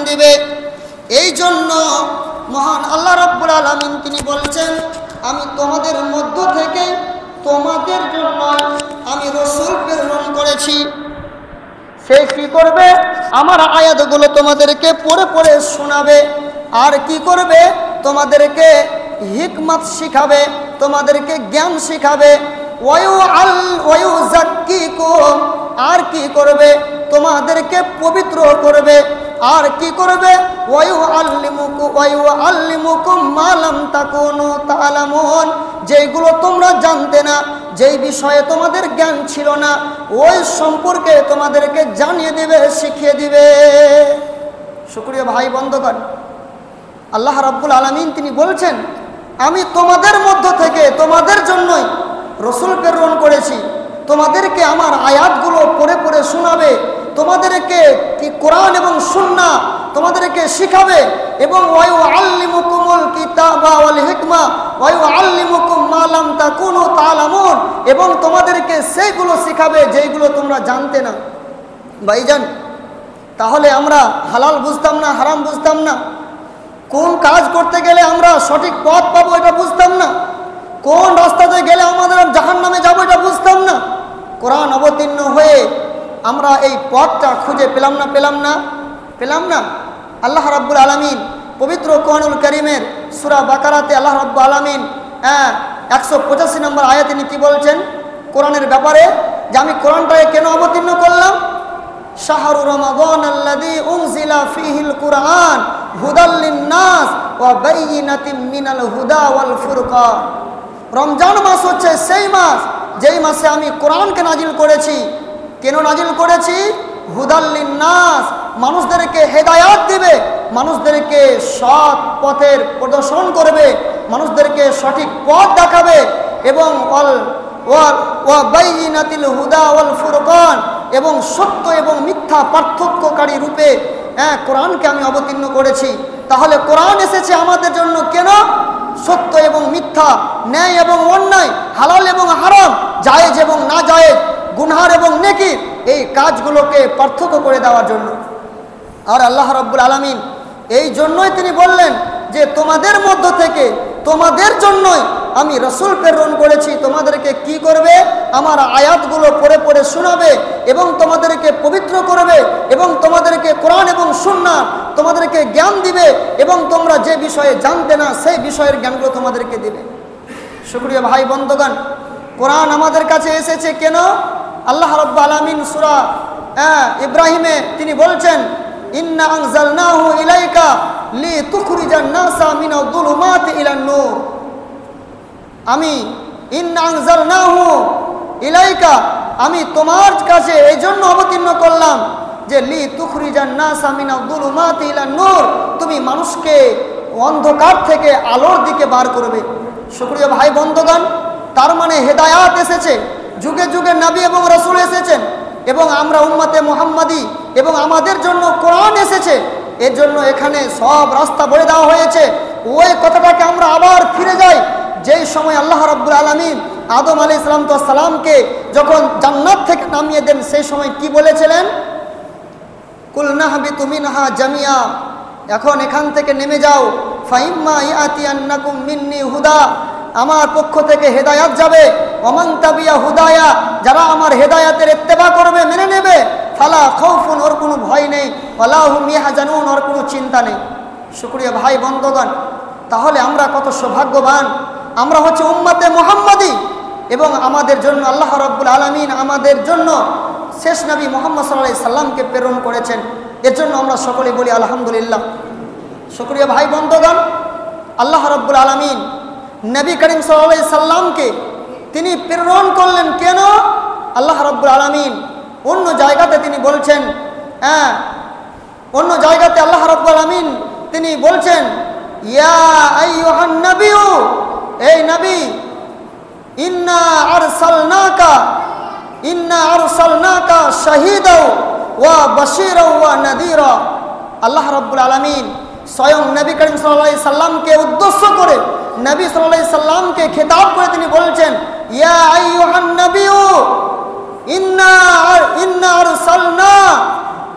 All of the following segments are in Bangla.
দিবে। এই জন্য মহান আল্লাহ রাব্বুল আলামিন তিনি বলছেন, আমি তোমাদের মধ্য থেকে তোমাদের জন্য আমি রাসূল প্রেরণ করেছি। সে কি করবে? আমার আয়াতগুলো তোমাদেরকে পড়ে পড়ে শোনাবে। আর কি করবে? তোমাদেরকে হিকমত শিখাবে, তোমাদেরকে জ্ঞান শিখাবে। ওয়ায়ুযাক্কিকুম, আর কি করবে? তোমাদেরকে পবিত্র করবে। আর কি করবে? ওয়ায়ুআল্লিমুকুম মা লাম তাকুনু তা'লামুন, যেইগুলো তোমরা জানতে না, যেই বিষয়ে তোমাদের জ্ঞান ছিল না, ওই সম্পর্কে তোমাদেরকে জানিয়ে দিবে, শিখিয়ে দিবে। শুকরিয়া ভাই বন্ধুগণ, আল্লাহ রাব্বুল আলামিন তিনি বলছেন, আমি তোমাদের মধ্য থেকে তোমাদের জন্যই রাসূল প্রেরণ করেছি। তোমাদেরকে আমার আয়াতগুলো পড়ে পড়ে শোনাবে, তোমাদেরকে কি কোরআন এবং সুন্নাহ তোমাদেরকে শিখাবে, এবং ওয়ায়ুআল্লিমুকুমুল কিতাবা ওয়াল হিকমা ওয়ায়ুআল্লিমুকুম মা লাম তাকুনু তা'লামুন, এবং তোমাদেরকে সেইগুলো শিখাবে যেইগুলো তোমরা জানতে না। ভাইজান, তাহলে আমরা হালাল বুঝতাম না, হারাম বুঝতাম না, কোন কাজ করতে গেলে আমরা সঠিক পথ পাবো এটা বুঝতাম না, কোন রাস্তাতে গেলে আমাদের জাহান্নামে যাবো এটা বুঝতাম না। কোরআন অবতীর্ণ হয়ে আমরা এই পথটা খুঁজে পেলাম না। আল্লাহ রাব্বুল আলামিন পবিত্র কোরআনুল কারীমের সূরা বাকারাতে আল্লাহ রাব্বুল আলামিন 185 নম্বর আয়াতে তিনি কি বলছেন কোরআনের ব্যাপারে, যে আমি কোরআনটাকে কেন অবতীর্ণ করলাম? শাহরু রমাদান আল্লাযী উনজিলা ফীহিল কুরআন হুদাল লিন-নাস ওয়া বাইয়িনাতিম মিনাল হুদা ওয়াল ফুরকান। রমজান মাস হচ্ছে সেই মাস যেই মাসে আমি কোরআনকে নাজিল করেছি। কেন নাজিল করেছি? হুদাল লিন-নাস, মানুষদেরকে হেদায়াত দিবে, মানুষদেরকে সৎ পথের প্রদর্শন করবে, মানুষদেরকে সঠিক পথ দেখাবে, এবং ওয়া বাইয়িনাতিল হুদা ওয়াল ফুরকান, এবং সত্য এবং মিথ্যা পার্থক্যকারী রূপে কোরআনকে আমি অবতীর্ণ করেছি। তাহলে কোরআন এসেছে আমাদের জন্য কেন? সত্য এবং মিথ্যা, ন্যায় এবং অন্যায়, হালাল এবং হারাম, জায়েজ এবং না জায়েজ, গুনহার এবং নেকি, এই কাজগুলোকে পার্থক্য করে দেওয়ার জন্য। আর আল্লাহ রাব্বুল আলামিন এই জন্যই তিনি বললেন যে তোমাদের মধ্য থেকে তোমাদের জন্যই আমি রাসূল প্রেরণ করেছি। তোমাদেরকে কি করবে? আমার আয়াতগুলো পড়ে পড়ে শোনাবে, এবং তোমাদেরকে পবিত্র করবে, এবং তোমাদেরকে কোরআন এবং সুন্নাহ তোমাদেরকে জ্ঞান দিবে, এবং তোমরা যে বিষয়ে জানতে না সেই বিষয়ের জ্ঞানগুলো তোমাদেরকে দিবে। শুকরিয়া ভাই বন্ধুগণ, কোরআন আমাদের কাছে এসেছে কেন? আল্লাহ রাব্বুল আলামিন সূরা ইব্রাহিমে তিনি বলছেন, ইন্না আনজালনাহু ইলাইকা লিতুখরিজান নাসা মিনাল যুলুমাতি ইলান নূর। আমি ইন্না আনজালনাহু ইলাইকা, আমি তোমার কাছে এই জন্য অবতীর্ণ করলাম যে লিতুখরিজান নাসা মিনাল যুলুমাতি ইলান নূর, তুমি মানুষকে অন্ধকার থেকে আলোর দিকে বার করবে। শুকরিয়া ভাই বন্ধুগণ, তার মানে হেদায়াত এসেছে, যুগে যুগে নবী এবং রাসূল এসেছেন, এবং আমরা উম্মতে মুহাম্মাদি, এবং আমাদের জন্য কোরআন এসেছে। এর জন্য এখানে সব রাস্তা বলে দেওয়া হয়েছে। ওই কথাটাকে আমরা আবার ফিরে যাই, যেই সময় আল্লাহ রাব্বুল আলামিন আদম আলাইহিস সালামকে যখন জান্নাত থেকে নামিয়ে দেন, সেই সময় কি বলেছিলেন? কুল নাহবিতু মিনহা জামিয়া, এখন এখান থেকে নেমে যাও। ফাইম্মা ইয়াতিয়ান্নাকুম মিন্নি হুদা, আমার পক্ষ থেকে হেদায়াত যাবে। ওমান তাবিয়া হুদায়া, যারা আমার হেদায়াতের ইত্তেবা করবে, মেনে নেবে, ফালা খাউফুন, ওর কোনো ভয় নেই, ওয়ালা হুম ইয়াহজানুন, ওর কোনো চিন্তা নেই। শুকরিয়া ভাই বন্ধুগণ, তাহলে আমরা কত সৌভাগ্যবান। আমরা হচ্ছে উম্মতে মুহাম্মাদি, এবং আমাদের জন্য আল্লাহ রাব্বুল আলামিন আমাদের জন্য শেষ নবী মুহাম্মদ সাল্লাল্লাহু আলাইহি সাল্লামকে প্রেরণ করেছেন। এর জন্য আমরা সকলে বলি আলহামদুলিল্লাহ। শুকরিয়া ভাই বন্ধুগণ, আল্লাহ রাব্বুল আলামিন নবী করিম সাল্লাল্লাহু আলাইহি সাল্লামকে তিনি প্রেরণ করলেন কেন? আল্লাহ রাব্বুল আলামিন অন্য জায়গাতে তিনি বলছেন, অন্য জায়গাতে আল্লাহ রাব্বুল আলামিন তিনি বলছেন, ইয়া আইয়ুহান নাবিয়্যু, এই নবী, ইন্না আরসালনাকা শাহীদাও ওয়া বাশীরাও ওয়া নাযীরা। আল্লাহ রাব্বুল আলামিন স্বয়ং নবী করিম সাল্লাল্লাহু আলাইহি সাল্লামকে উদ্দেশ্য করে, নবী সাল্লাল্লাহু আলাইহি সাল্লামকে খেতাব করে তিনি বলছেন, ইয়া আইয়ুহান নাবিয়্যু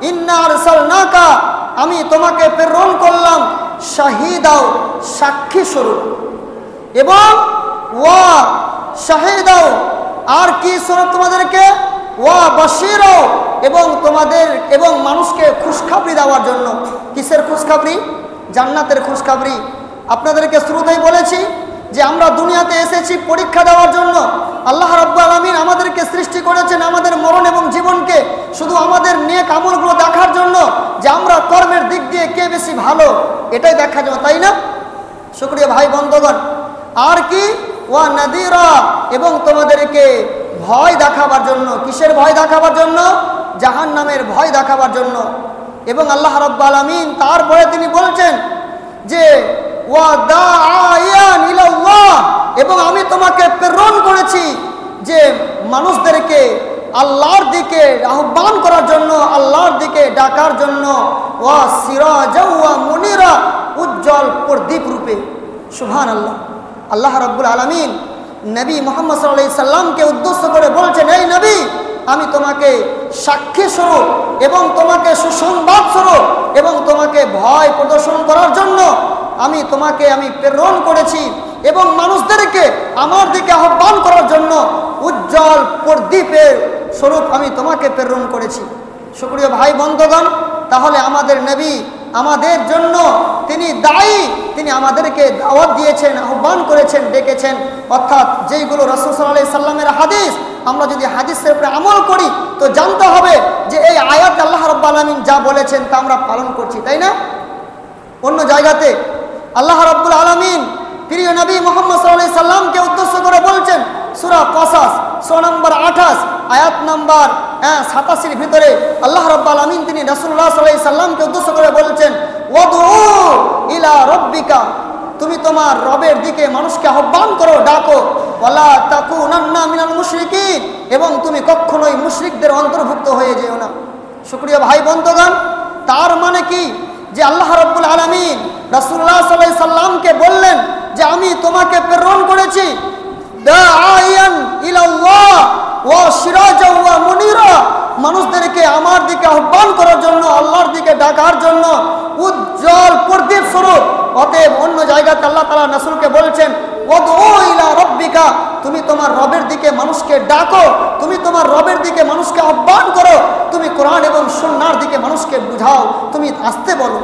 ইন্না আরসালনাকা আমি তোমাকে প্রেরণ করলাম শাহিদাও, সাক্ষী স্বরূপ, এবং ওয়া শাহিদাও, আর কি স্বরূপ তোমাদেরকে, ওয়া বাশিরাও, এবং তোমাদের এবং মানুষকে খুশখবরি দেওয়ার জন্য। কিসের খুশখবরি? জান্নাতের খুশখবরি। আপনাদেরকে শুরুতেই বলেছি যে আমরা দুনিয়াতে এসেছি পরীক্ষা দেওয়ার জন্য। আল্লাহ রাব্বুল আলামিন আমাদেরকে সৃষ্টি করেছেন আমাদের মরণ এবং জীবনকে শুধু আমাদের নেক আমলগুলো দেখার জন্য, যে আমরা কর্মের দিক দিয়ে কে বেশি ভালো এটাই দেখার জন্য, তাই না? শুকরিয়া ভাই বন্ধুগণ। আর কি, ওয়া নাদিরা, এবং তোমাদেরকে ভয় দেখাবার জন্য। কিসের ভয় দেখাবার জন্য? জাহান্নামের ভয় দেখাবার জন্য। এবং আল্লাহ রাব্বুল আলামিন তারপরে তিনি বলছেন যে ওয়া দাআয়ান ইলাল্লাহ, এবং আমি তোমাকে প্রেরণ করেছি যে মানুষদেরকে আল্লাহর দিকে আহ্বান করার জন্য, আল্লাহর দিকে ডাকার জন্য। ওয়া সিরাজা ওয়া মুনিরা, উজ্জ্বল প্রদীপ রূপে। সুবহানাল্লাহ। আল্লাহ রাব্বুল আলামিন নবী মুহাম্মদ সাল্লাল্লাহু আলাইহি সাল্লামকে উদ্দেশ্য করে বলছেন, এই নবী, আমি তোমাকে সাক্ষী স্বরূপ এবং তোমাকে সুসংবাদ স্বরূপ এবং তোমাকে ভয় প্রদর্শন করার জন্য আমি তোমাকে প্রেরণ করেছি, এবং মানুষদেরকে আমার দিকে আহ্বান করার জন্য উজ্জ্বল প্রদীপের স্বরূপ আমি তোমাকে প্রেরণ করেছি। শুকরিয়া ভাই বন্ধুগণ। তাহলে আমাদের নবী আমাদের জন্য তিনি দায়ী, তিনি আমাদেরকে দাওয়াত দিয়েছেন, আহ্বান করেছেন, ডেকেছেন। অর্থাৎ যেইগুলো রাসূল সাল্লাল্লাহু আলাইহি সাল্লামের হাদিস, আমরা যদি হাদিসের উপরে আমল করি তো জানতে হবে যে এই আয়াত আল্লাহ রাব্বুল আলামিন যা বলেছেন তা আমরা পালন করছি, তাই না? অন্য জায়গাতে আল্লাহ রাব্বুল আলামিন প্রিয় নবী মুহাম্মদ সাল্লাল্লাহু আলাইহি সাল্লামকে উদ্দেশ্য করে বলছেন, সূরা কসাস সূরা নম্বর 28 আয়াত নম্বর 87 ভিতরে আল্লাহ রাব্বুল আলামিন তিনি রাসূলুল্লাহ সাল্লাল্লাহু আলাইহি সাল্লামকে উদ্দেশ্য করে বলছেন, ওয়াদউ ইলা রাব্বিকা, তুমি তোমার রবের দিকে মানুষকে আহ্বান করো, ডাকো, ওয়ালা তাকুনান্না মিনাল মুশরিকিন, এবং তুমি কখনোই মুশরিকদের অন্তর্ভুক্ত হয়ে যেও না। শুকরিয়া ভাই বন্ধুগণ। তার মানে কি, যে আল্লাহ রাব্বুল আলামিন রাসূলুল্লাহ সাল্লাল্লাহু আলাইহি সাল্লামকে বললেন যে আমি তোমাকে প্রেরণ করেছি দাআয়ান ইলাল্লাহ ওয়া সিরাজা ওয়া মুনিরা, মানুষদেরকে আমার দিকে আহ্বান করার জন্য, আল্লাহর দিকে ডাকার জন্য উজ্জ্বল প্রদীপ স্বরূপ। অতএব অন্য জায়গাতে আল্লাহ তাআলা রাসূলকে বলছেন, ওয়াদউ ইলা রাব্বিকা, তুমি তোমার রবের দিকে মানুষকে ডাকো, তুমি তোমার রবের দিকে মানুষকে আহ্বান করো, তুমি কোরআন এবং সুন্নাহর দিকে মানুষকে বুঝাও, তুমি আসতে বলো।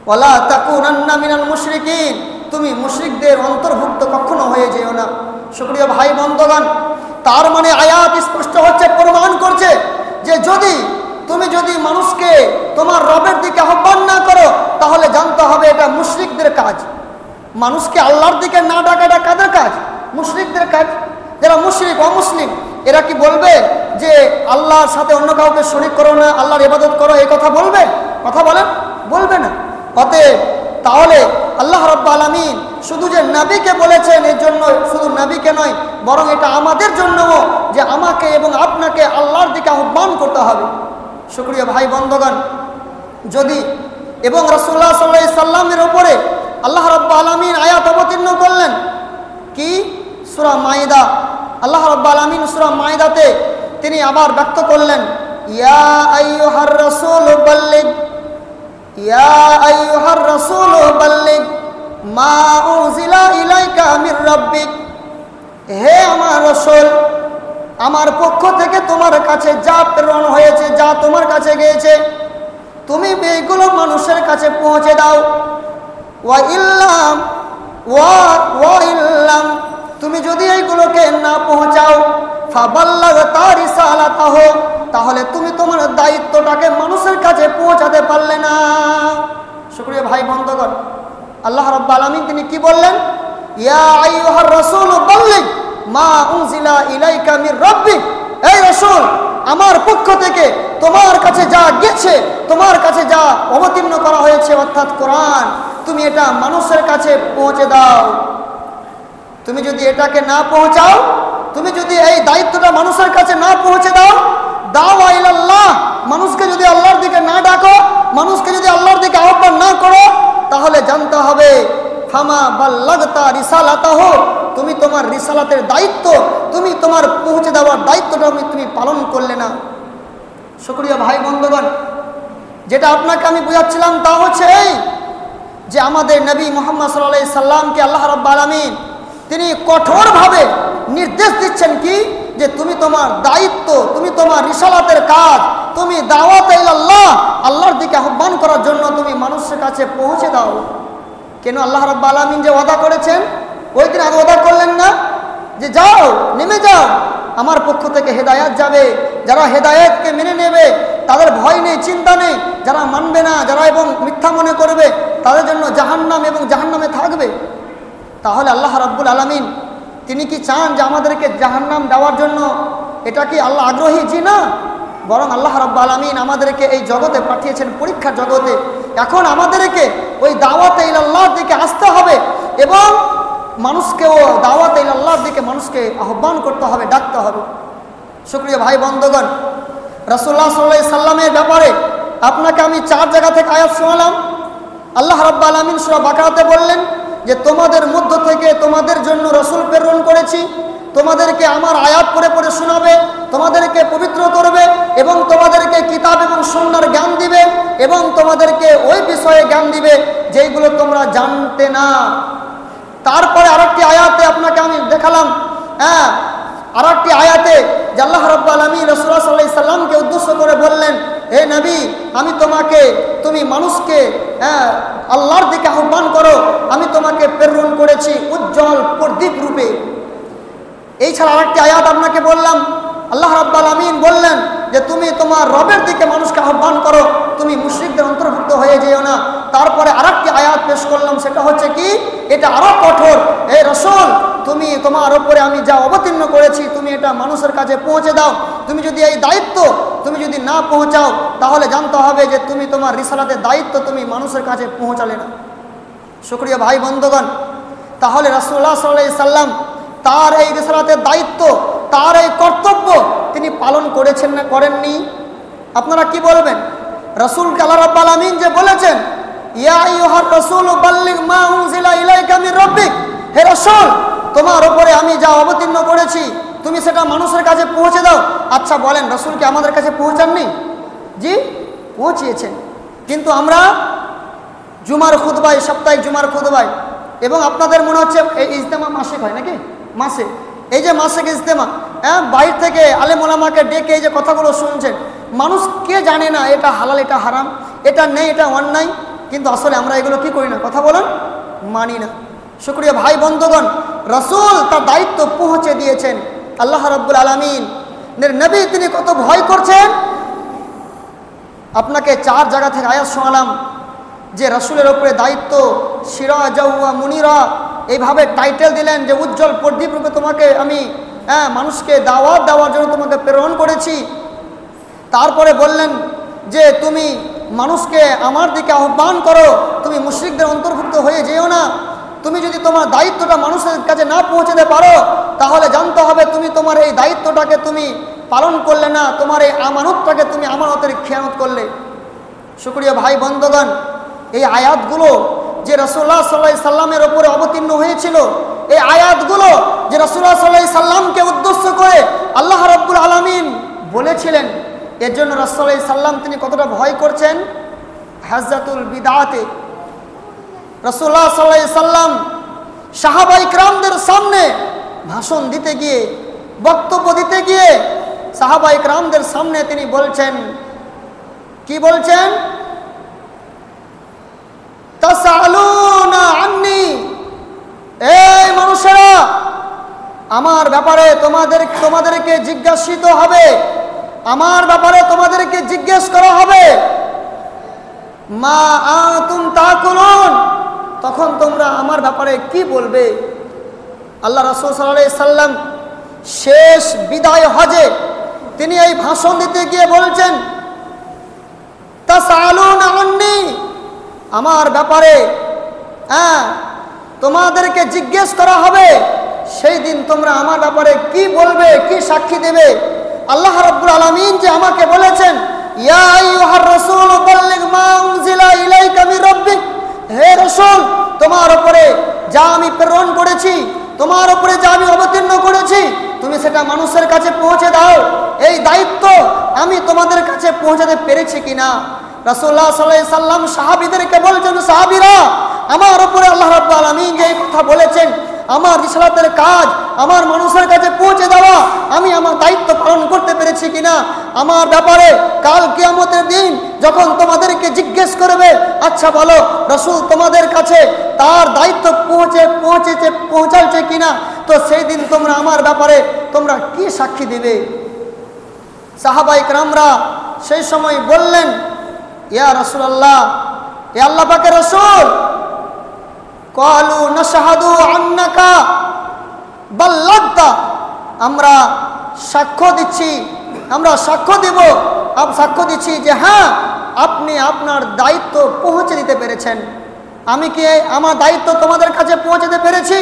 ওয়ালা তাকুনান্না মিনাল মুশরিকিন, তুমি মুশরিকদের অন্তর্ভুক্ত কখনো হয়ে যেও না। শুকরিয়া ভাই বন্ধুগণ। তার মানে আয়াত স্পষ্ট হচ্ছে, প্রমাণ করছে যে তুমি যদি মানুষকে তোমার রবের দিকে আহ্বান না করো তাহলে জানতে হবে এটা মুশরিকদের কাজ। মানুষকে আল্লাহর দিকে না ডাকাটা কাদের কাজ? মুশরিকদের কাজ। যারা মুশরিক, অমুসলিম, এরা কি বলবে যে আল্লাহর সাথে অন্য কাউকে শরীক করো না, আল্লাহর ইবাদত করো, এই কথা বলবে? কথা বলেন? বলবে না। অতএব তাহলে আল্লাহ রাব্বুল আলামিন শুধু যে নবীকে বলেছেন এর জন্য শুধু নবীকে নয়, বরং এটা আমাদের জন্যও, যে আমাকে এবং আপনাকে আল্লাহর দিকে আহ্বান করতে হবে। শুকরিয়া ভাই বন্ধুগণ। যদি এবং রাসূলুল্লাহ সাল্লাল্লাহু আলাইহি সাল্লামের উপরে আল্লাহ রাব্বুল আলামিন আয়াত অবতীর্ণ করলেন, কি? সূরা মাইদা। আল্লাহ রাব্বুল আলামিন সূরা মাইদাতে তিনি আবার ব্যক্ত করলেন, ইয়া আইয়ুহার রাসূল বাল্লিগ, ইয়া আইয়ুহার রাসূল বাল্লিগ মা উনজিলা ইলাইকা মির রাব্বিক, হে আমার রাসূল, আমার পক্ষ থেকে তোমার কাছে যা প্রেরণ হয়েছে, যা তোমার কাছে গিয়েছে, তুমি এইগুলো মানুষের কাছে পৌঁছে দাও। ওয়া ইল্লাম, তুমি যদি এইগুলোকে না পৌঁছাও, ফাবাল্লাগতা রিসালাতাহু, তাহলে তুমি তোমার দায়িত্বটাকে মানুষের কাছে পৌঁছাতে পারলে না। শুকরিয়া ভাই বন্ধুগণ। আল্লাহ রাব্বুল আলামিন তিনি কি বললেন? ইয়া আইয়ুহার রাসূল বাল্লিগ মা উনজিলা ইলাইকা মির রাব্বিক, এই রাসূল, আমার পক্ষ থেকে তোমার কাছে যা গেছে, তোমার কাছে যা অবতীর্ণ করা হয়েছে অর্থাৎ কোরআন, তুমি এটা মানুষের কাছে পৌঁছে দাও। তুমি যদি এটাকে না পৌঁছাও, তুমি যদি এই দায়িত্বটা মানুষের কাছে না পৌঁছে দাও, দাওয়া ইলাল্লাহ, মানুষকে যদি আল্লাহর দিকে না ডাকো, মানুষকে যদি আল্লাহর দিকে আহ্বান না করো, তাহলে জানতে হবে ফামা বাল্লাগতা রিসালাতাহু, তুমি তোমার রিসালাতের দায়িত্ব, তুমি তোমার পৌঁছে দেওয়ার দায়িত্বটা তুমি পালন করলে না। শুকরিয়া ভাই বন্ধুগণ। যেটা আপনাকে আমি বুঝাচ্ছিলাম তা হচ্ছে এই যে আমাদের নবী মুহাম্মদ সাল্লাল্লাহু আলাইহি সাল্লামকে আল্লাহ রাব্বুল আলামিন তিনি কঠোরভাবে নির্দেশ দিচ্ছেন কি যে তুমি তোমার দায়িত্ব, তুমি তোমার রিসালাতের কাজ, তুমি দাওয়াত ইলাল্লাহ, আল্লাহর দিকে আহ্বান করার জন্য তুমি মানুষের কাছে পৌঁছে দাও। কেন আল্লাহ রাব্বুল আলামিন যে ওয়াদা করেছেন, ওই দিন আগে ওয়াদা করলেন না যে যাও, নেমে যাও, আমার পক্ষ থেকে হেদায়েত যাবে, যারা হেদায়েতকে মেনে নেবে তাদের ভয় নেই, চিন্তা নেই, যারা মানবে না, যারা এবং মিথ্যা মনে করবে তাদের জন্য জাহান্নাম এবং জাহান্নামে থাকবে। তাহলে আল্লাহ রাব্বুল আলামিন তিনি কি চান যে আমাদেরকে জাহান্নাম দেওয়ার জন্য? এটা কি আল্লাহ আগ্রহী? জি না, বরং আল্লাহ রাব্বুল আলামিন আমাদেরকে এই জগতে পাঠিয়েছেন, পরীক্ষার জগতে। এখন আমাদেরকে ওই দাওয়াতে ইলাল্লাহর দিকে আসতে হবে এবং মানুষকেও দাওয়াতে ইলাল্লাহর দিকে মানুষকে আহ্বান করতে হবে, ডাকতে হবে। শুকরিয়া ভাই বন্ধুগণ, রাসূলুল্লাহ সাল্লাল্লাহু আলাইহি সাল্লামের ব্যাপারে আপনাকে আমি 4 জায়গা থেকে আয়াত শোনালাম। আল্লাহ রাব্বুল আলামিন সূরা বাকারাতে বললেন যে তোমাদের মধ্য থেকে তোমাদের জন্য রাসূল প্রেরণ করেছি, তোমাদেরকে আমার আয়াত পড়ে পড়ে শোনাবে, তোমাদেরকে পবিত্র করবে এবং তোমাদেরকে কিতাব এবং সুন্নাহর জ্ঞান দিবে এবং তোমাদেরকে ওই বিষয়ে জ্ঞান দিবে যেইগুলো তোমরা জানতে না। তারপরে আরেকটি আয়াতে আপনাকে আমি দেখালাম, আরেকটি আয়াতে যে আল্লাহ রাব্বুল আলামিন রাসূলুল্লাহ সাল্লাল্লাহু আলাইহি সাল্লামকে উদ্দেশ্য করে বললেন, হে নবী, আমি তুমি মানুষকে আল্লাহর দিকে আহ্বান করো, আমি তোমাকে প্রেরণ করেছি উজ্জ্বল প্রদীপ রূপে। এই ছাড়া আরেকটি আয়াত আপনাকে বললাম, আল্লাহ রাব্বুল আলামিন বললেন যে তুমি তোমার রবের দিকে মানুষকে আহ্বান করো, তুমি মুশরিকদের অন্তর্ভুক্ত হয়ে যেও না। তারপরে আরেকটি আয়াত পেশ করলাম, সেটা হচ্ছে কি, এটা আরো কঠোর, হে রাসূল, তুমি তোমার উপরে আমি যা অবতীর্ণ করেছি তুমি এটা মানুষের কাছে পৌঁছে দাও। তুমি যদি এই দায়িত্ব তুমি যদি না পৌঁছাও তাহলে জানতে হবে যে তুমি তোমার রিসালাতের দায়িত্ব তুমি মানুষের কাছে পৌঁছালে না। শুকরিয়া ভাই বন্ধুগণ, তাহলে রাসূলুল্লাহ সাল্লাল্লাহু আলাইহি সাল্লাম তার এই রিসালাতের দায়িত্ব, তার এই কর্তব্য তিনি পালন করেছেন না করেননি? আপনারা কি বলবেন? রাসূলকে আল্লাহ রাব্বুল আলামিন যে বলেছেন, ইয়া আইয়ুহার রাসূলু বাল্লিগ মা উনজিলা ইলাইকা মির রাব্বিক, হে রাসূল, তোমার উপরে আমি যা অবতীর্ণ করেছি তুমি সেটা মানুষের কাছে পৌঁছে দাও। আচ্ছা বলেন, রাসূলকে আমাদের কাছে পৌঁছাননি? জি, পৌঁছিয়েছেন। কিন্তু আমরা জুমার খুতবায়, সাপ্তাহিক জুমার খুতবায়, এবং আপনাদের মনে হচ্ছে এই ইজতেমা মাসিক হয় নাকি? মাসে, এই যে মাসিক ইজতেমা, বাইরে থেকে আলেম ওলামাকে ডেকে এই যে কথাগুলো শুনছেন, মানুষ কে জানে না এটা হালাল, এটা হারাম, এটা নেই, এটা অন্যায়, কিন্তু আসলে আমরা এগুলো কি করি না? কথা বলেন, মানি না। শুকরিয়া ভাই বন্ধুগণ, রাসূল তার দায়িত্ব পৌঁছে দিয়েছেন। আল্লাহ রাব্বুল আলামিন নবী তিনি কত ভয় করছেন। আপনাকে 4 জায়গা থেকে আয়াত শোনালাম যে রাসূলের উপরে দায়িত্ব, সিরাজাও ওয়া মুনিরা, এইভাবে টাইটেল দিলেন যে উজ্জ্বল প্রদীপ রূপে তোমাকে আমি মানুষকে দাওয়াত দেওয়ার জন্য তোমাকে প্রেরণ করেছি। তারপরে বললেন যে তুমি মানুষকে আমার দিকে আহ্বান করো, তুমি মুশরিকদের অন্তর্ভুক্ত হয়ে যেও না। তুমি যদি তোমার দায়িত্বটা মানুষের কাছে না পৌঁছাতে পারো তাহলে জানতে হবে তুমি তোমার এই দায়িত্বটাকে তুমি পালন করলে না, তোমার এই আমানতটাকে তুমি আমানতের খেয়ানত করলে। শুকরিয়া ভাই বন্ধুগণ, এই আয়াতগুলো যে রাসূলুল্লাহ সাল্লাল্লাহু আলাইহি সাল্লামের উপরে অবতীর্ণ হয়েছিল, এই আয়াতগুলো যে রাসূলুল্লাহ সাল্লাল্লাহু আলাইহি সাল্লামকে উদ্দেশ্য করে আল্লাহ রাব্বুল আলামিন বলেছিলেন, এর জন্য রাসূলুল্লাহ সাল্লাল্লাহু আলাইহি সাল্লাম তিনি কতটা ভয় করছেন। হাজ্জাতুল বিদআতে রাসূলুল্লাহ সাল্লাল্লাহু আলাইহি সাল্লাম সাহাবায়ে কিরামদের সামনে ভাষণ দিতে গিয়ে, বক্তব্য দিতে গিয়ে সাহাবায়ে কিরামদের সামনে তিনি বলছেন, কি বলছেন? তাসালুনা আন্নি, এই মানুষেরা, আমার ব্যাপারে তোমাদেরকে জিজ্ঞাসিত হবে, আমার ব্যাপারে তোমাদেরকে জিজ্ঞেস করা হবে। মা আনতুম তাকুলুন, তখন তোমরা আমার ব্যাপারে কি বলবে? আল্লাহ রাসূল সাল্লাল্লাহু আলাইহি সাল্লাম শেষ বিদায় হজে তিনি এই ভাষণ দিতে গিয়ে বলছেন, তাসালুনা আন্নি, আমার ব্যাপারে তোমাদেরকে জিজ্ঞেস করা হবে, সেই দিন তোমরা আমার ব্যাপারে কি বলবে, কি সাক্ষী দেবে? আল্লাহ রাব্বুল আলামিন যে আমাকে বলেছেন, ইয়া আইয়ুহার রাসূল বাল্লিগ মা উনজিলা ইলাইকা মির রাব্বিক, হে রাসূল, তোমার উপরে যা আমি প্রেরণ করেছি, তোমার উপরে যা আমি অবতীর্ণ করেছি তুমি সেটা মানুষের কাছে পৌঁছে দাও। এই দায়িত্ব আমি তোমাদের কাছে পৌঁছাতে পেরেছি কিনা? রাসূলুল্লাহ সাল্লাল্লাহু আলাইহি সাল্লাম সাহাবীদেরকে বলছেন, সাহাবীরা, আমার উপরে আল্লাহ রাব্বুল আলামিন যে কথা বলেছেন, আমার রিসালাতের কাজ আমার মানুষের কাছে পৌঁছে দেওয়া, আমি আমার দায়িত্ব পালন করতে পেরেছি কিনা? আমার ব্যাপারে কাল কিয়ামতের দিন যখন তোমাদেরকে জিজ্ঞেস করবে, আচ্ছা বলো রাসূল তোমাদের কাছে তার দায়িত্ব পৌঁছাচ্ছে কিনা, তো সেই দিন তোমরা আমার ব্যাপারে তোমরা কি সাক্ষী দিবে? সাহাবায়ে কেরামরা সেই সময় বললেন, ইয়া রাসূলুল্লাহ, হে আল্লাহ পাকের রাসূল, ক্বালু নাশহাদু আন্নাকা বাল্লাগতা, আমরা সাক্ষ্য দিচ্ছি, আমরা সাক্ষ্য দিব, সাক্ষ্য দিচ্ছি যে হ্যাঁ আপনি আপনার দায়িত্ব পৌঁছে দিতে পেরেছেন। আমি কি আমার দায়িত্ব তোমাদের কাছে পৌঁছাতে পেরেছি?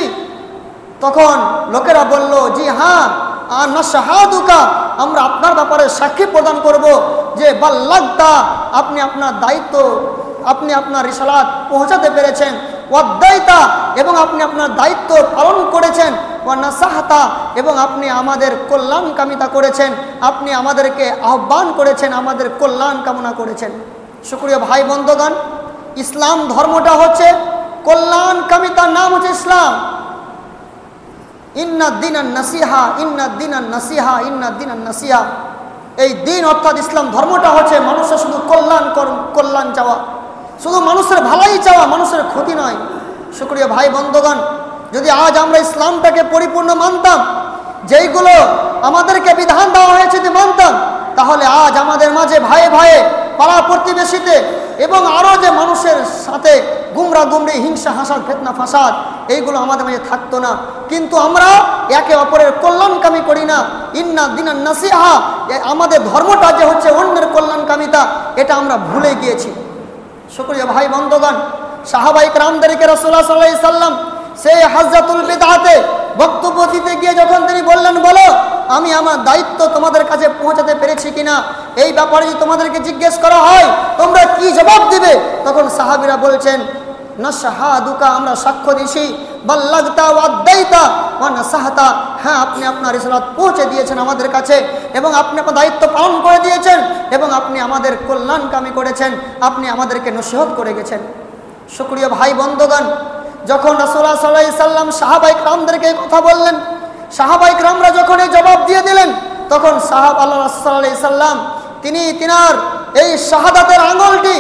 তখন লোকেরা বলল, জি হ্যাঁ, আর নাশহাদুকা, আমরা আপনার ব্যাপারে সাক্ষী প্রদান করব যে বাল্লাগতা, আপনি আপনার দায়িত্ব, আপনি আপনার রিসালাত পৌঁছাতে পেরেছেন, ওয়াদ্দাইতা, এবং আপনি আপনার দায়িত্ব পালন করেছেন, ওয়া নাসাহতা, এবং আপনি আমাদের কল্যাণকামিতা করেছেন, আপনি আমাদেরকে আহ্বান করেছেন, আমাদের কল্যাণ কামনা করেছেন। শুকরিয়া ভাই বন্ধুগণ, ইসলাম ধর্মটা হচ্ছে কল্যাণকামিতার নাম হচ্ছে ইসলাম। ইন্না দিনান নাসিহা, ইন্না দিনান নাসিহা, ইন্না দিনান নাসিহা। এই দিন অর্থাৎ ইসলাম ধর্মটা হচ্ছে মানুষের শুধু কল্যাণ চাওয়া, শুধু মানুষের ভালোই চাওয়া, মানুষের ক্ষতি নয়। শুকরিয়া ভাই বন্ধুগণ, যদি আজ আমরা ইসলামটাকে পরিপূর্ণ মানতাম, যেইগুলো আমাদেরকে বিধান দেওয়া হয়েছে যদি মানতাম, তাহলে আজ আমাদের মাঝে ভাইয়ে ভাইয়ে, পাড়া প্রতিবেশীতে এবং আরও যে মানুষের সাথে গুমরা গুমরি, হিংসা হাসাদ, ফিতনা ফাসাদ, এইগুলো আমাদের মাঝে থাকতো না। কিন্তু আমরা একে অপরের কল্যাণকামী করি না। ইন্না দিনান নাসিহা, আমাদের ধর্মটা যে হচ্ছে অন্যের কল্যাণকামিতা, এটা আমরা ভুলে গিয়েছি। শুকরিয়া ভাই বন্ধুগণ, সাহাবায়ে কেরামদেরকে রাসূলুল্লাহ সাল্লাল্লাহু আলাইহি সাল্লাম সেই হাজ্জাতুল বিদআতে বক্তব্য দিতে গিয়ে যখন তিনি বললেন, বলো আমি আমার দায়িত্ব তোমাদের কাছে পৌঁছাতে পেরেছি কিনা, এই ব্যাপারে যদি তোমাদেরকে জিজ্ঞেস করা হয় তোমরা কি জবাব দিবে? তখন সাহাবীরা বলছেন, নাশহাদুকা, আমরা সাক্ষ্য দিছি, বাল্লাগতা ওয়াদ্দাইতা ওয়া নাসাহতা, হ্যাঁ আপনি আপনার রিসালাত পৌঁছে দিয়েছেন আমাদের কাছে, এবং আপনি আপনার দায়িত্ব পালন করে দিয়েছেন, এবং আপনি আমাদের কল্যাণকামী করেছেন, আপনি আমাদেরকে নসিহত করে গেছেন। শুকরিয়া ভাই বন্ধুগণ, যখন রাসূলুল্লাহ সাল্লাল্লাহু আলাইহি সাল্লাম সাহাবায়ে কেরামদেরকে কথা বললেন, সাহাবায়ে কেরামরা যখন এই জবাব দিয়ে দিলেন, তখন আল্লাহ রাসূল সাল্লাল্লাহু আলাইহি সাল্লাম তিনি তিনার এই শাহাদাতের আঙ্গুলটি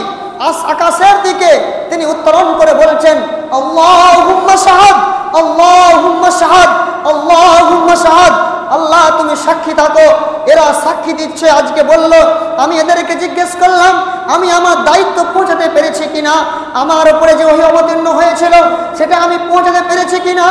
আকাশের দিকে তিনি উত্তোলন করে বলছেন, আল্লাহুম্মা শাহাদ, আল্লাহুম্মা শাহাদ, আল্লাহুম্মা শাহাদ, আল্লাহ তুমি সাক্ষী থাকো। এরা সাক্ষী দিচ্ছে, আজকে বলল আমি এদেরকে জিজ্ঞেস করলাম আমি আমার দায়িত্ব পৌঁছাতে পেরেছি কিনা, আমার উপরে যে ওহী অবতীর্ণ হয়েছিল সেটা আমি পৌঁছাতে পেরেছি কিনা,